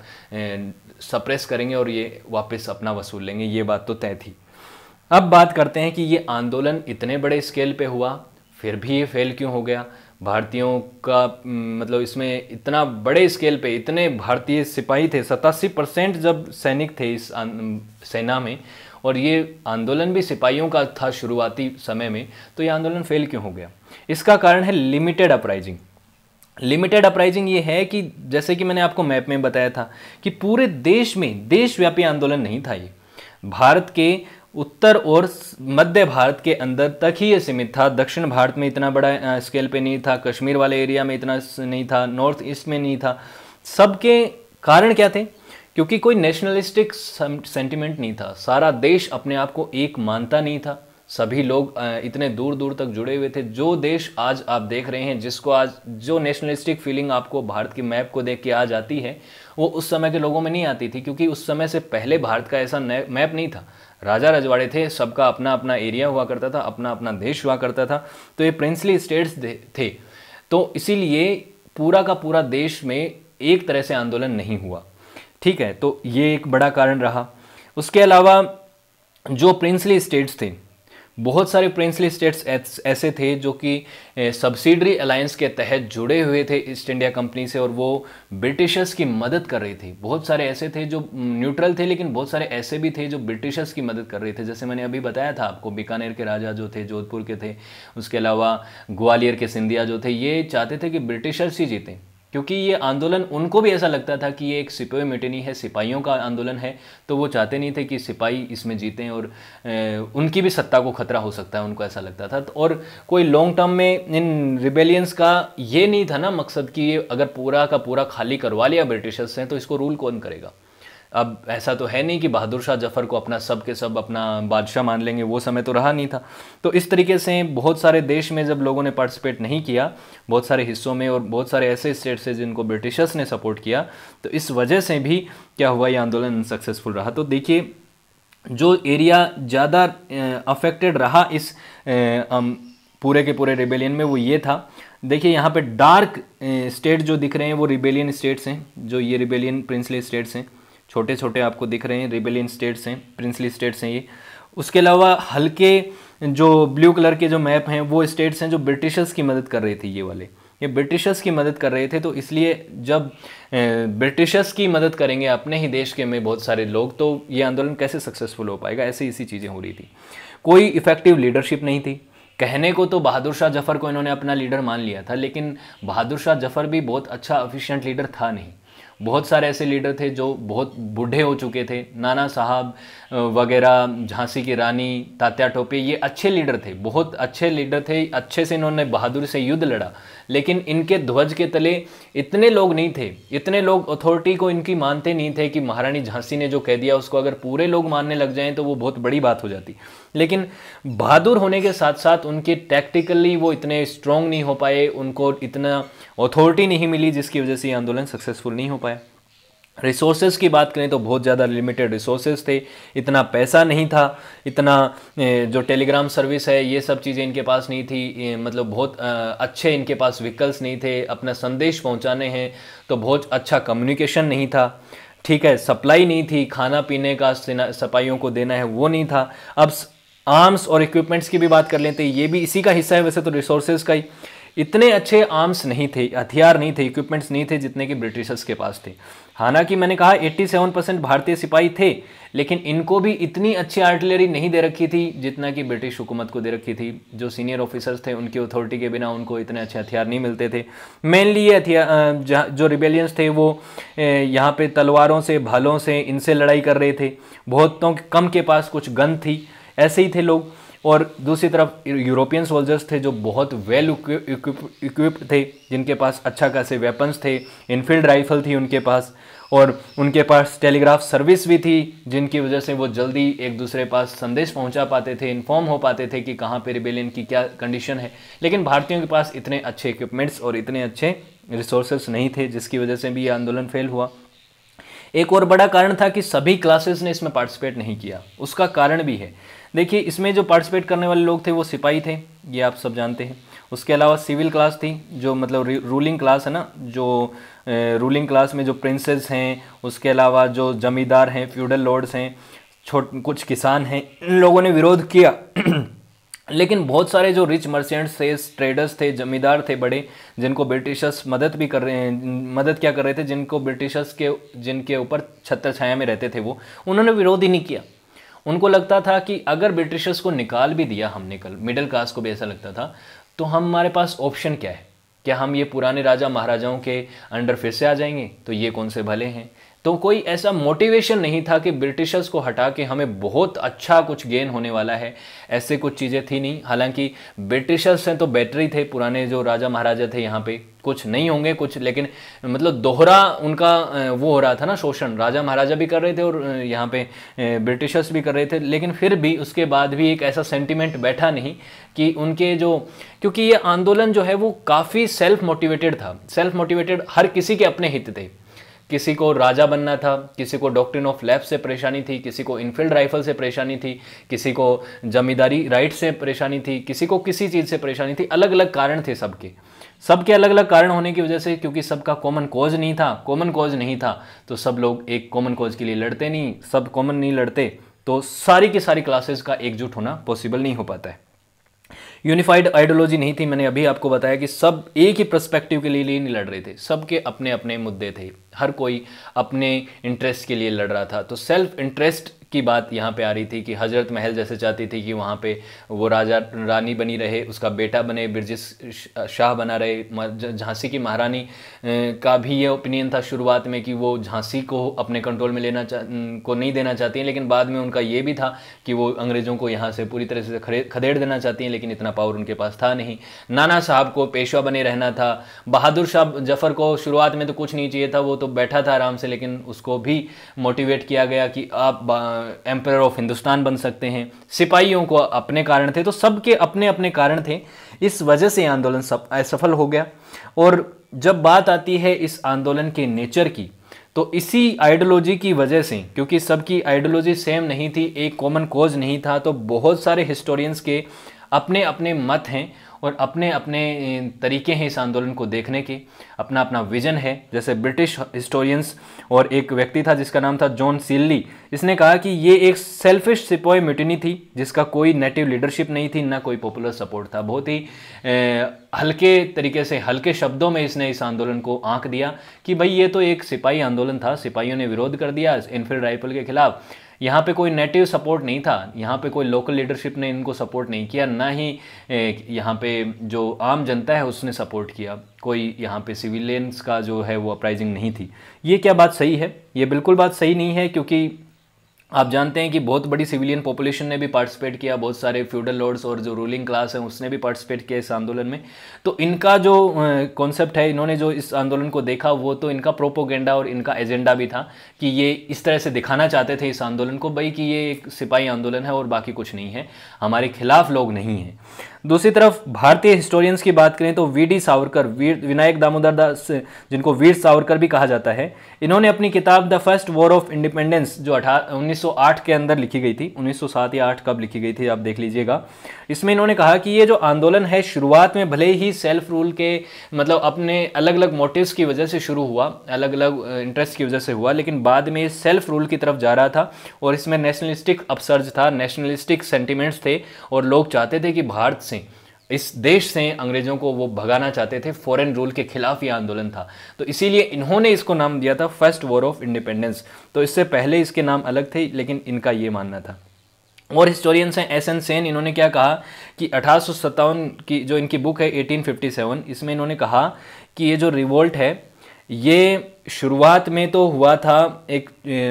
सप्रेस करेंगे और ये वापस अपना वसूल लेंगे। ये बात तो तय थी। अब बात करते हैं कि ये आंदोलन इतने बड़े स्केल पे हुआ, फिर भी ये फेल क्यों हो गया? भारतीयों का मतलब इसमें इतना बड़े स्केल पे इतने भारतीय सिपाही थे, 87% जब सैनिक थे इस सेना में, और ये आंदोलन भी सिपाहियों का था शुरुआती समय में, तो ये आंदोलन फेल क्यों हो गया? इसका कारण है लिमिटेड अपराइजिंग। लिमिटेड अपराइजिंग ये है कि जैसे कि मैंने आपको मैप में बताया था कि पूरे देश में देशव्यापी आंदोलन नहीं था। ये भारत के उत्तर और मध्य भारत के अंदर तक ही ये सीमित था। दक्षिण भारत में इतना बड़ा स्केल पे नहीं था, कश्मीर वाले एरिया में इतना नहीं था, नॉर्थ ईस्ट में नहीं था। सबके कारण क्या थे? क्योंकि कोई नेशनलिस्टिक सेंटिमेंट नहीं था। सारा देश अपने आप को एक मानता नहीं था। सभी लोग इतने दूर दूर तक जुड़े हुए थे। जो देश आज आप देख रहे हैं, जिसको आज जो नेशनलिस्टिक फीलिंग आपको भारत की मैप को देख के आज आती है, वो उस समय के लोगों में नहीं आती थी, क्योंकि उस समय से पहले भारत का ऐसा मैप नहीं था। राजा रजवाड़े थे, सबका अपना अपना एरिया हुआ करता था, अपना अपना देश हुआ करता था। तो ये प्रिंसली स्टेट्स थे। तो इसीलिए पूरा का पूरा देश में एक तरह से आंदोलन नहीं हुआ। ठीक है, तो ये एक बड़ा कारण रहा। उसके अलावा जो प्रिंसली स्टेट्स थे, बहुत सारे प्रिंसली स्टेट्स ऐसे थे जो कि सब्सिडरी अलायंस के तहत जुड़े हुए थे ईस्ट इंडिया कंपनी से, और वो ब्रिटिशर्स की मदद कर रहे थे। बहुत सारे ऐसे थे जो न्यूट्रल थे, लेकिन बहुत सारे ऐसे भी थे जो ब्रिटिशर्स की मदद कर रहे थे। जैसे मैंने अभी बताया था आपको, बीकानेर के राजा जो थे, जोधपुर के थे, उसके अलावा ग्वालियर के सिंधिया जो थे, ये चाहते थे कि ब्रिटिशर्स ही जीतें, क्योंकि ये आंदोलन उनको भी ऐसा लगता था कि ये एक सिपाही मिटनी है, सिपाहियों का आंदोलन है। तो वो चाहते नहीं थे कि सिपाही इसमें जीतें, और उनकी भी सत्ता को खतरा हो सकता है, उनको ऐसा लगता था। और कोई लॉन्ग टर्म में इन रिबेलियंस का ये नहीं था ना मकसद कि ये अगर पूरा का पूरा खाली करवा लिया ब्रिटिशर्स से, तो इसको रूल कौन करेगा? अब ऐसा तो है नहीं कि बहादुर शाह जफर को अपना सब के सब अपना बादशाह मान लेंगे, वो समय तो रहा नहीं था। तो इस तरीके से बहुत सारे देश में जब लोगों ने पार्टिसिपेट नहीं किया, बहुत सारे हिस्सों में, और बहुत सारे ऐसे स्टेट्स हैं जिनको ब्रिटिशर्स ने सपोर्ट किया, तो इस वजह से भी क्या हुआ, ये आंदोलन सक्सेसफुल रहा। तो देखिए, जो एरिया ज़्यादा अफेक्टेड रहा इस पूरे के पूरे रिबेलियन में, वो ये था। देखिए यहाँ पे डार्क स्टेट जो दिख रहे हैं वो रिबेलियन स्टेट्स हैं, जो ये रिबेलियन प्रिंसली स्टेट्स हैं, छोटे छोटे आपको दिख रहे हैं, रिबेलियन स्टेट्स हैं, प्रिंसली स्टेट्स हैं ये। उसके अलावा हल्के जो ब्लू कलर के जो मैप हैं वो स्टेट्स हैं जो ब्रिटिशर्स की मदद कर रहे थे। ये वाले ये ब्रिटिशर्स की मदद कर रहे थे। तो इसलिए जब ब्रिटिशर्स की मदद करेंगे अपने ही देश के में बहुत सारे लोग, तो ये आंदोलन कैसे सक्सेसफुल हो पाएगा? ऐसे इसी चीज़ें हो रही थी। कोई इफेक्टिव लीडरशिप नहीं थी। कहने को तो बहादुर शाह जफर को इन्होंने अपना लीडर मान लिया था, लेकिन बहादुर शाह जफर भी बहुत अच्छा एफिशिएंट लीडर था नहीं। बहुत सारे ऐसे लीडर थे जो बहुत बूढ़े हो चुके थे। नाना साहब वगैरह, झांसी की रानी, तात्या टोपे, ये अच्छे लीडर थे, बहुत अच्छे लीडर थे, अच्छे से इन्होंने बहादुरी से युद्ध लड़ा। लेकिन इनके ध्वज के तले इतने लोग नहीं थे, इतने लोग अथॉरिटी को इनकी मानते नहीं थे कि महारानी झांसी ने जो कह दिया उसको अगर पूरे लोग मानने लग जाएं तो वो बहुत बड़ी बात हो जाती। लेकिन बहादुर होने के साथ साथ उनके टैक्टिकली वो इतने स्ट्रांग नहीं हो पाए, उनको इतना अथॉरिटी नहीं मिली, जिसकी वजह से ये आंदोलन सक्सेसफुल नहीं हो पाया। रिसोर्सेज की बात करें तो बहुत ज़्यादा लिमिटेड रिसोर्सेज थे, इतना पैसा नहीं था, इतना जो टेलीग्राम सर्विस है ये सब चीज़ें इनके पास नहीं थी, मतलब बहुत अच्छे इनके पास व्हीकल्स नहीं थे, अपना संदेश पहुंचाने हैं तो बहुत अच्छा कम्युनिकेशन नहीं था। ठीक है, सप्लाई नहीं थी, खाना पीने का सिपाहियों को देना है वो नहीं था। आर्म्स और इक्विपमेंट्स की भी बात कर लेते हैं, ये भी इसी का हिस्सा है वैसे तो, रिसोर्सेज का ही। इतने अच्छे आर्म्स नहीं थे, हथियार नहीं थे, इक्विपमेंट्स नहीं थे जितने कि ब्रिटिशर्स के पास थे। हालांकि मैंने कहा 87% भारतीय सिपाही थे, लेकिन इनको भी इतनी अच्छी आर्टिलरी नहीं दे रखी थी जितना कि ब्रिटिश हुकूमत को दे रखी थी। जो सीनियर ऑफिसर्स थे उनकी अथॉरिटी के बिना उनको इतने अच्छे हथियार नहीं मिलते थे। मेनली ये हथियार जो रिबेलियंस थे वो यहाँ पे तलवारों से, भालों से, इनसे लड़ाई कर रहे थे। बहुतों कम के पास कुछ गन थी, ऐसे ही थे लोग। और दूसरी तरफ यूरोपियन सोल्जर्स थे जो बहुत वेल इक्विप्ड थे, जिनके पास अच्छा खासे वेपन्स थे, इनफील्ड राइफल थी उनके पास, और उनके पास टेलीग्राफ सर्विस भी थी, जिनकी वजह से वो जल्दी एक दूसरे पास संदेश पहुंचा पाते थे, इन्फॉर्म हो पाते थे कि कहाँ पे रिबेलियन की क्या कंडीशन है। लेकिन भारतीयों के पास इतने अच्छे इक्विपमेंट्स और इतने अच्छे रिसोर्सेस नहीं थे, जिसकी वजह से भी ये आंदोलन फेल हुआ। एक और बड़ा कारण था कि सभी क्लासेस ने इसमें पार्टिसिपेट नहीं किया। उसका कारण भी है, देखिए इसमें जो पार्टिसिपेट करने वाले लोग थे वो सिपाही थे, ये आप सब जानते हैं। उसके अलावा सिविल क्लास थी, जो मतलब रूलिंग क्लास है ना, जो रूलिंग क्लास में जो प्रिंसेस हैं, उसके अलावा जो जमींदार हैं, फ्यूडल लॉर्ड्स हैं, कुछ किसान हैं, इन लोगों ने विरोध किया। लेकिन बहुत सारे जो रिच मर्चेंट्स थे, ट्रेडर्स थे, जमींदार थे बड़े, जिनको ब्रिटिशर्स मदद भी कर रहे हैं, मदद क्या कर रहे थे, जिनको ब्रिटिशर्स के जिनके ऊपर छत्र छाया में रहते थे वो, उन्होंने विरोध ही नहीं किया। उनको लगता था कि अगर ब्रिटिशर्स को निकाल भी दिया हमने कल, मिडिल क्लास को भी ऐसा लगता था, तो हमारे पास ऑप्शन क्या है, क्या हम ये पुराने राजा महाराजाओं के अंडर फिर से आ जाएंगे, तो ये कौन से भले हैं। तो कोई ऐसा मोटिवेशन नहीं था कि ब्रिटिशर्स को हटा के हमें बहुत अच्छा कुछ गेन होने वाला है, ऐसे कुछ चीज़ें थी नहीं। हालांकि ब्रिटिशर्स हैं तो बेटर ही थे, पुराने जो राजा महाराजा थे यहाँ पे कुछ नहीं होंगे कुछ, लेकिन मतलब दोहरा उनका वो हो रहा था ना शोषण, राजा महाराजा भी कर रहे थे और यहाँ पे ब्रिटिशर्स भी कर रहे थे। लेकिन फिर भी उसके बाद भी एक ऐसा सेंटिमेंट बैठा नहीं कि उनके जो, क्योंकि ये आंदोलन जो है वो काफ़ी सेल्फ मोटिवेटेड था। सेल्फ मोटिवेटेड, हर किसी के अपने हित थे। किसी को राजा बनना था, किसी को डॉक्ट्रिन ऑफ लेफ्ट से परेशानी थी, किसी को इनफील्ड राइफल से परेशानी थी, किसी को जमींदारी राइट से परेशानी थी, किसी को किसी चीज़ से परेशानी थी। अलग अलग कारण थे सबके अलग अलग कारण होने की वजह से, क्योंकि सबका कॉमन कॉज नहीं था। कॉमन कॉज नहीं था तो सब लोग एक कॉमन कॉज के लिए लड़ते नहीं, सब कॉमन नहीं लड़ते तो सारी की सारी क्लासेस का एकजुट होना पॉसिबल नहीं हो पाता है। यूनिफाइड आइडियोलॉजी नहीं थी, मैंने अभी आपको बताया कि सब एक ही पर्सपेक्टिव के लिए नहीं लड़ रहे थे, सबके अपने अपने मुद्दे थे, हर कोई अपने इंटरेस्ट के लिए लड़ रहा था। तो सेल्फ इंटरेस्ट की बात यहाँ पे आ रही थी कि हजरत महल जैसे चाहती थी कि वहाँ पे वो राजा रानी बनी रहे, उसका बेटा बने, बिरजिस शाह बना रहे। झांसी की महारानी का भी ये ओपिनियन था शुरुआत में कि वो झांसी को अपने कंट्रोल में को नहीं देना चाहती हैं, लेकिन बाद में उनका ये भी था कि वो अंग्रेज़ों को यहाँ से पूरी तरह से खदेड़ देना चाहती हैं, लेकिन इतना पावर उनके पास था नहीं। नाना साहब को पेशवा बने रहना था। बहादुर शाह जफर को शुरुआत में तो कुछ नहीं चाहिए था, वो तो बैठा था आराम से, लेकिन उसको भी मोटिवेट किया गया कि आप एम्पायर ऑफ हिंदुस्तान बन सकते हैं। सिपाहियों को अपने कारण थे, तो सबके अपने अपने कारण थे। इस वजह से आंदोलन असफल हो गया। और जब बात आती है इस आंदोलन के नेचर की, तो इसी आइडियोलॉजी की वजह से, क्योंकि सबकी आइडियोलॉजी सेम नहीं थी, एक कॉमन कॉज नहीं था, तो बहुत सारे हिस्टोरियंस के अपने अपने मत हैं और अपने अपने तरीके हैं इस आंदोलन को देखने के, अपना अपना विजन है। जैसे ब्रिटिश हिस्टोरियंस और एक व्यक्ति था जिसका नाम था जॉन सीली, इसने कहा कि ये एक सेल्फिश सिपाही म्यूटिनी थी जिसका कोई नेटिव लीडरशिप नहीं थी, ना कोई पॉपुलर सपोर्ट था। बहुत ही हल्के तरीके से, हल्के शब्दों में इसने इस आंदोलन को आंक दिया कि भाई ये तो एक सिपाही आंदोलन था, सिपाहियों ने विरोध कर दिया इनफील्ड राइफल के खिलाफ, यहाँ पे कोई नेटिव सपोर्ट नहीं था, यहाँ पे कोई लोकल लीडरशिप ने इनको सपोर्ट नहीं किया, ना ही यहाँ पे जो आम जनता है उसने सपोर्ट किया, कोई यहाँ पे सिविलियंस का जो है वो अपराइजिंग नहीं थी। ये क्या बात सही है? ये बिल्कुल बात सही नहीं है, क्योंकि आप जानते हैं कि बहुत बड़ी सिविलियन पॉपुलेशन ने भी पार्टिसिपेट किया, बहुत सारे फ्यूडल लॉर्ड्स और जो रूलिंग क्लास है उसने भी पार्टिसिपेट किया इस आंदोलन में। तो इनका जो कॉन्सेप्ट है, इन्होंने जो इस आंदोलन को देखा, वो तो इनका प्रोपोगेंडा और इनका एजेंडा भी था कि ये इस तरह से दिखाना चाहते थे इस आंदोलन को, भाई कि ये एक सिपाही आंदोलन है और बाकी कुछ नहीं है, हमारे खिलाफ लोग नहीं हैं। दूसरी तरफ भारतीय हिस्टोरियंस की बात करें तो वीडी सावरकर, विनायक दामोदर दास, जिनको वीर सावरकर भी कहा जाता है, इन्होंने अपनी किताब the first war of independence जो 1908 के अंदर लिखी गई थी, 1907 या 8 कब लिखी गई थी आप देख लीजिएगा, इसमें इन्होंने कहा कि ये जो आंदोलन है शुरुआत में भले ही सेल्फ रूल के मतलब अपने अलग अलग मोटिव्स की वजह से शुरू हुआ, अलग अलग इंटरेस्ट की वजह से हुआ, लेकिन बाद में सेल्फ रूल की तरफ जा रहा था और इसमें नेशनलिस्टिक अपसर्ज था, नेशनलिस्टिक सेंटिमेंट्स थे और लोग चाहते थे कि भारत से, इस देश से अंग्रेजों को वो भगाना चाहते थे, फॉरेन रूल के खिलाफ ये आंदोलन था। तो इसीलिए इन्होंने इसको नाम दिया था फर्स्ट वॉर ऑफ इंडिपेंडेंस। तो इससे पहले इसके नाम अलग थे, लेकिन इनका ये मानना था। और हिस्टोरियंस हैं एस एन सेन, इन्होंने क्या कहा कि 1857 की जो इनकी बुक है 1857, इसमें इन्होंने कहा कि ये जो रिवोल्ट है ये शुरुआत में तो हुआ था एक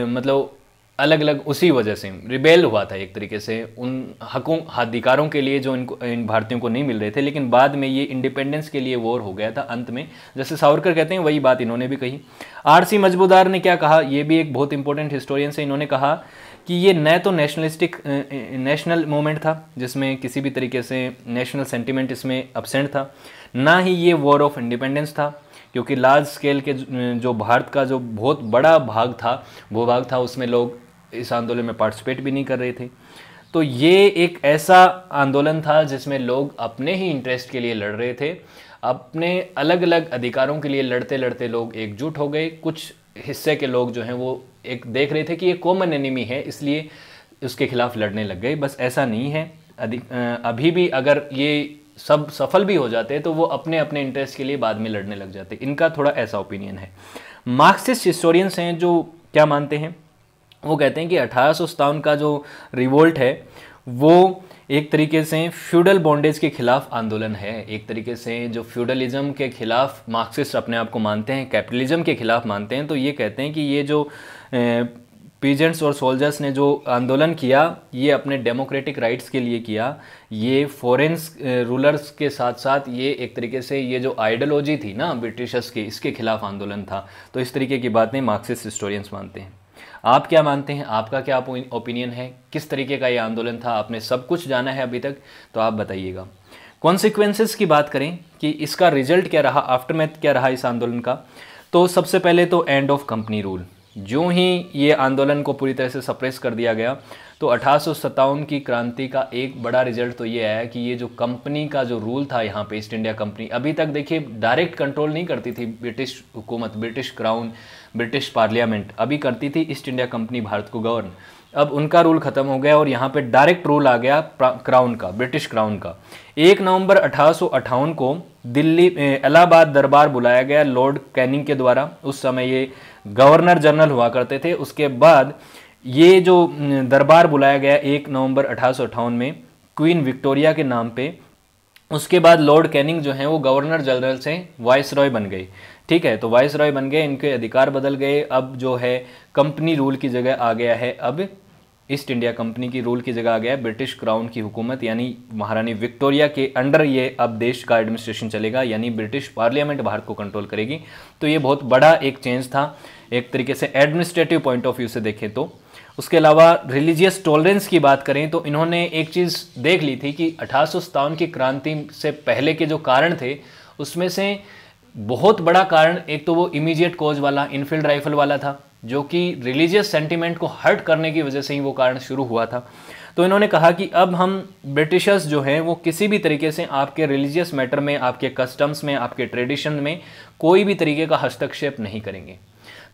मतलब अलग अलग उसी वजह से रिबेल हुआ था एक तरीके से उन हकों अधिकारों के लिए जो इन भारतीयों को नहीं मिल रहे थे, लेकिन बाद में ये इंडिपेंडेंस के लिए वॉर हो गया था अंत में, जैसे सावरकर कहते हैं वही बात इन्होंने भी कही। आर.सी. मजमूदार ने क्या कहा, ये भी एक बहुत इंपॉर्टेंट हिस्टोरियन है, इन्होंने कहा कि ये न तो नेशनल मूवमेंट था जिसमें किसी भी तरीके से नेशनल सेंटिमेंट इसमें अपसेंट था, ना ही ये वॉर ऑफ इंडिपेंडेंस था, क्योंकि लार्ज स्केल के जो भारत का जो बहुत बड़ा भाग था, भूभाग था, उसमें लोग इस आंदोलन में पार्टिसिपेट भी नहीं कर रहे थे। तो ये एक ऐसा आंदोलन था जिसमें लोग अपने ही इंटरेस्ट के लिए लड़ रहे थे, अपने अलग अलग अधिकारों के लिए लड़ते लड़ते लोग एकजुट हो गए। कुछ हिस्से के लोग जो हैं वो एक देख रहे थे कि ये कॉमन एनिमी है, इसलिए उसके खिलाफ लड़ने लग गए। बस ऐसा नहीं है, अभी भी अगर ये सब सफल भी हो जाते तो वो अपने अपने इंटरेस्ट के लिए बाद में लड़ने लग जाते। इनका थोड़ा ऐसा ओपिनियन है। मार्क्सिस्ट हिस्टोरियंस हैं जो क्या मानते हैं, वो कहते हैं कि 1857 का जो रिवोल्ट है वो एक तरीके से फ्यूडल बॉन्डेज के खिलाफ आंदोलन है। एक तरीके से जो फ्यूडलिज्म के खिलाफ मार्क्सिस्ट अपने आप को मानते हैं, कैपिटलिज्म के खिलाफ मानते हैं, तो ये कहते हैं कि ये जो पीजेंट्स और सोल्जर्स ने जो आंदोलन किया ये अपने डेमोक्रेटिक राइट्स के लिए किया, ये फॉरेन्स रूलर्स के साथ साथ ये एक तरीके से ये जो आइडियोलॉजी थी ना ब्रिटिशर्स की, इसके खिलाफ आंदोलन था। तो इस तरीके की बातें मार्क्सिस्ट हिस्टोरियंस मानते हैं। आप क्या मानते हैं, आपका क्या ओपिनियन है, किस तरीके का ये आंदोलन था? आपने सब कुछ जाना है अभी तक, तो आप बताइएगा। कॉन्सिक्वेंसेस की बात करें कि इसका रिजल्ट क्या रहा, आफ्टरमैथ क्या रहा इस आंदोलन का, तो सबसे पहले तो एंड ऑफ कंपनी रूल। जो ही ये आंदोलन को पूरी तरह से सप्रेस कर दिया गया, तो 1857 की क्रांति का एक बड़ा रिजल्ट तो ये आया कि ये जो कंपनी का जो रूल था यहाँ पे, ईस्ट इंडिया कंपनी अभी तक देखिए डायरेक्ट कंट्रोल नहीं करती थी ब्रिटिश हुकूमत, ब्रिटिश क्राउन, ब्रिटिश पार्लियामेंट, अभी करती थी ईस्ट इंडिया कंपनी भारत को गवर्न। अब उनका रूल खत्म हो गया और यहाँ पे डायरेक्ट रूल आ गया क्राउन का, ब्रिटिश क्राउन का। 1 नवंबर 1858 को दिल्ली इलाहाबाद दरबार बुलाया गया लॉर्ड कैनिंग के द्वारा। उस समय ये गवर्नर जनरल हुआ करते थे। उसके बाद ये जो दरबार बुलाया गया 1 नवंबर 1858 में क्वीन विक्टोरिया के नाम पे। उसके बाद लॉर्ड कैनिंग जो हैं वो गवर्नर जनरल से वाइसरॉय बन गए। ठीक है, तो वाइसरॉय बन गए, इनके अधिकार बदल गए। अब जो है कंपनी रूल की जगह आ गया है, अब ईस्ट इंडिया कंपनी की रूल की जगह आ गया है ब्रिटिश क्राउन की हुकूमत, यानी महारानी विक्टोरिया के अंडर ये अब देश का एडमिनिस्ट्रेशन चलेगा, यानी ब्रिटिश पार्लियामेंट भारत को कंट्रोल करेगी। तो ये बहुत बड़ा एक चेंज था एक तरीके से एडमिनिस्ट्रेटिव पॉइंट ऑफ व्यू से देखें तो। उसके अलावा रिलीजियस टॉलरेंस की बात करें तो इन्होंने एक चीज़ देख ली थी कि 1857 की क्रांति से पहले के जो कारण थे उसमें से बहुत बड़ा कारण एक तो वो इमीडिएट कॉज वाला इनफील्ड राइफल वाला था, जो कि रिलीजियस सेंटीमेंट को हर्ट करने की वजह से ही वो कारण शुरू हुआ था। तो इन्होंने कहा कि अब हम ब्रिटिशर्स जो हैं वो किसी भी तरीके से आपके रिलीजियस मैटर में, आपके कस्टम्स में, आपके ट्रेडिशन में कोई भी तरीके का हस्तक्षेप नहीं करेंगे।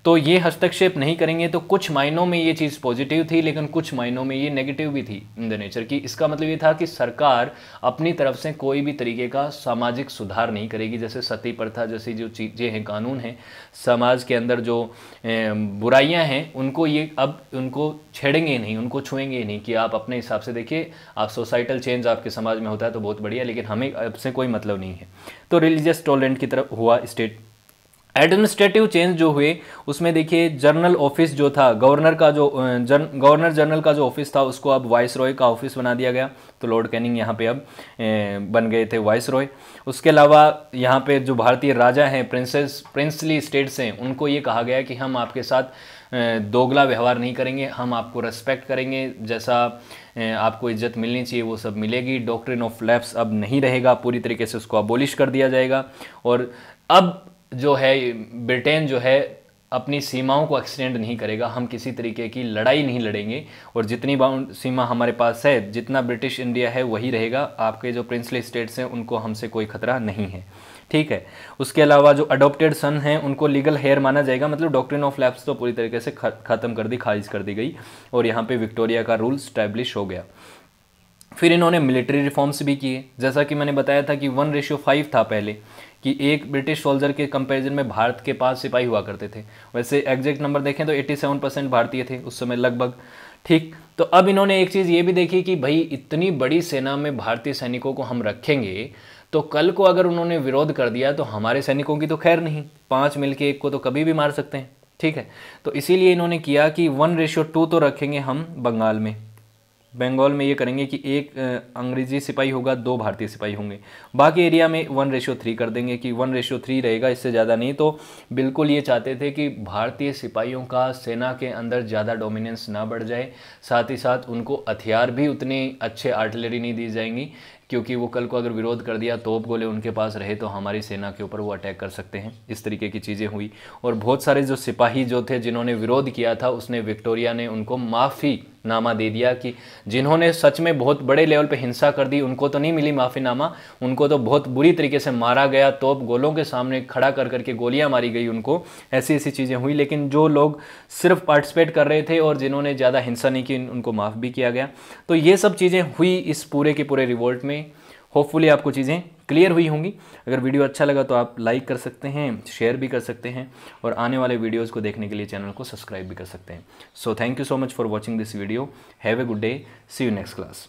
तो ये हस्तक्षेप नहीं करेंगे तो कुछ मायनों में ये चीज़ पॉजिटिव थी, लेकिन कुछ मायनों में ये नेगेटिव भी थी इन द नेचर की। इसका मतलब ये था कि सरकार अपनी तरफ से कोई भी तरीके का सामाजिक सुधार नहीं करेगी, जैसे सती प्रथा जैसी जो चीज़ें हैं, कानून हैं, समाज के अंदर जो बुराइयां हैं उनको ये अब उनको छेड़ेंगे नहीं, उनको छुएंगे नहीं कि आप अपने हिसाब से देखिए, आप सोसाइटल चेंज आपके समाज में होता है तो बहुत बढ़िया, लेकिन हमें अब से कोई मतलब नहीं है। तो रिलीजियस टॉलरेंट की तरफ हुआ स्टेट। एडमिनिस्ट्रेटिव चेंज जो हुए उसमें देखिए जनरल ऑफिस जो था, गवर्नर का जो गवर्नर जनरल का जो ऑफिस था उसको अब वाइस रॉय का ऑफिस बना दिया गया। तो लॉर्ड कैनिंग यहाँ पे अब बन गए थे वाइस रॉय। उसके अलावा यहाँ पे जो भारतीय राजा हैं, प्रिंसली स्टेट्स हैं, उनको ये कहा गया कि हम आपके साथ दोगला व्यवहार नहीं करेंगे, हम आपको रेस्पेक्ट करेंगे, जैसा आपको इज्जत मिलनी चाहिए वो सब मिलेगी। डॉक्ट्रिन ऑफ लैप्स अब नहीं रहेगा, पूरी तरीके से उसको अबोलिश कर दिया जाएगा। और अब जो है ब्रिटेन जो है अपनी सीमाओं को एक्सटेंड नहीं करेगा, हम किसी तरीके की लड़ाई नहीं लड़ेंगे, और जितनी बाउंड सीमा हमारे पास है, जितना ब्रिटिश इंडिया है वही रहेगा। आपके जो प्रिंसली स्टेट्स हैं उनको हमसे कोई खतरा नहीं है, ठीक है। उसके अलावा जो अडॉप्टेड सन हैं उनको लीगल हेयर माना जाएगा, मतलब डॉक्ट्रिन ऑफ लैप्स तो पूरी तरीके से खत्म कर दी, खारिज कर दी गई, और यहाँ पे विक्टोरिया का रूल स्टैब्लिश हो गया। फिर इन्होंने मिलिट्री रिफॉर्म्स भी किए, जैसा कि मैंने बताया था कि 1:5 था पहले, कि एक ब्रिटिश सोल्जर के कंपैरिजन में भारत के 5 सिपाही हुआ करते थे। वैसे एग्जैक्ट नंबर देखें तो 87% भारतीय थे उस समय लगभग, ठीक। तो अब इन्होंने एक चीज़ ये भी देखी कि भाई इतनी बड़ी सेना में भारतीय सैनिकों को हम रखेंगे तो कल को अगर उन्होंने विरोध कर दिया तो हमारे सैनिकों की तो खैर नहीं, 5 मिलके एक को तो कभी भी मार सकते हैं, ठीक है। तो इसीलिए इन्होंने किया कि 1:2 तो रखेंगे हम बंगाल में, बंगाल में ये करेंगे कि एक अंग्रेजी सिपाही होगा, 2 भारतीय सिपाही होंगे, बाकी एरिया में 1:3 कर देंगे कि 1:3 रहेगा, इससे ज़्यादा नहीं। तो बिल्कुल ये चाहते थे कि भारतीय सिपाहियों का सेना के अंदर ज़्यादा डोमिनेंस ना बढ़ जाए, साथ ही साथ उनको हथियार भी उतने अच्छे आर्टिलरी नहीं दी जाएंगी, क्योंकि वो कल को अगर विरोध कर दिया, तोप गोले उनके पास रहे तो हमारी सेना के ऊपर वो अटैक कर सकते हैं। इस तरीके की चीज़ें हुई, और बहुत सारे जो सिपाही जो थे जिन्होंने विरोध किया था, उसने विक्टोरिया ने उनको माफ़ी नामा दे दिया कि जिन्होंने सच में बहुत बड़े लेवल पे हिंसा कर दी उनको तो नहीं मिली माफ़ीनामा, उनको तो बहुत बुरी तरीके से मारा गया, तोप गोलों के सामने खड़ा कर करके गोलियां मारी गई उनको, ऐसी ऐसी चीज़ें हुई। लेकिन जो लोग सिर्फ पार्टिसिपेट कर रहे थे और जिन्होंने ज़्यादा हिंसा नहीं की उनको माफ़ भी किया गया। तो ये सब चीज़ें हुई इस पूरे के पूरे रिवोल्ट में। होपफुली आपको चीज़ें क्लियर हुई होंगी। अगर वीडियो अच्छा लगा तो आप लाइक कर सकते हैं, शेयर भी कर सकते हैं, और आने वाले वीडियोस को देखने के लिए चैनल को सब्सक्राइब भी कर सकते हैं। So thank you so much for watching this video. Have a good day, see you next class.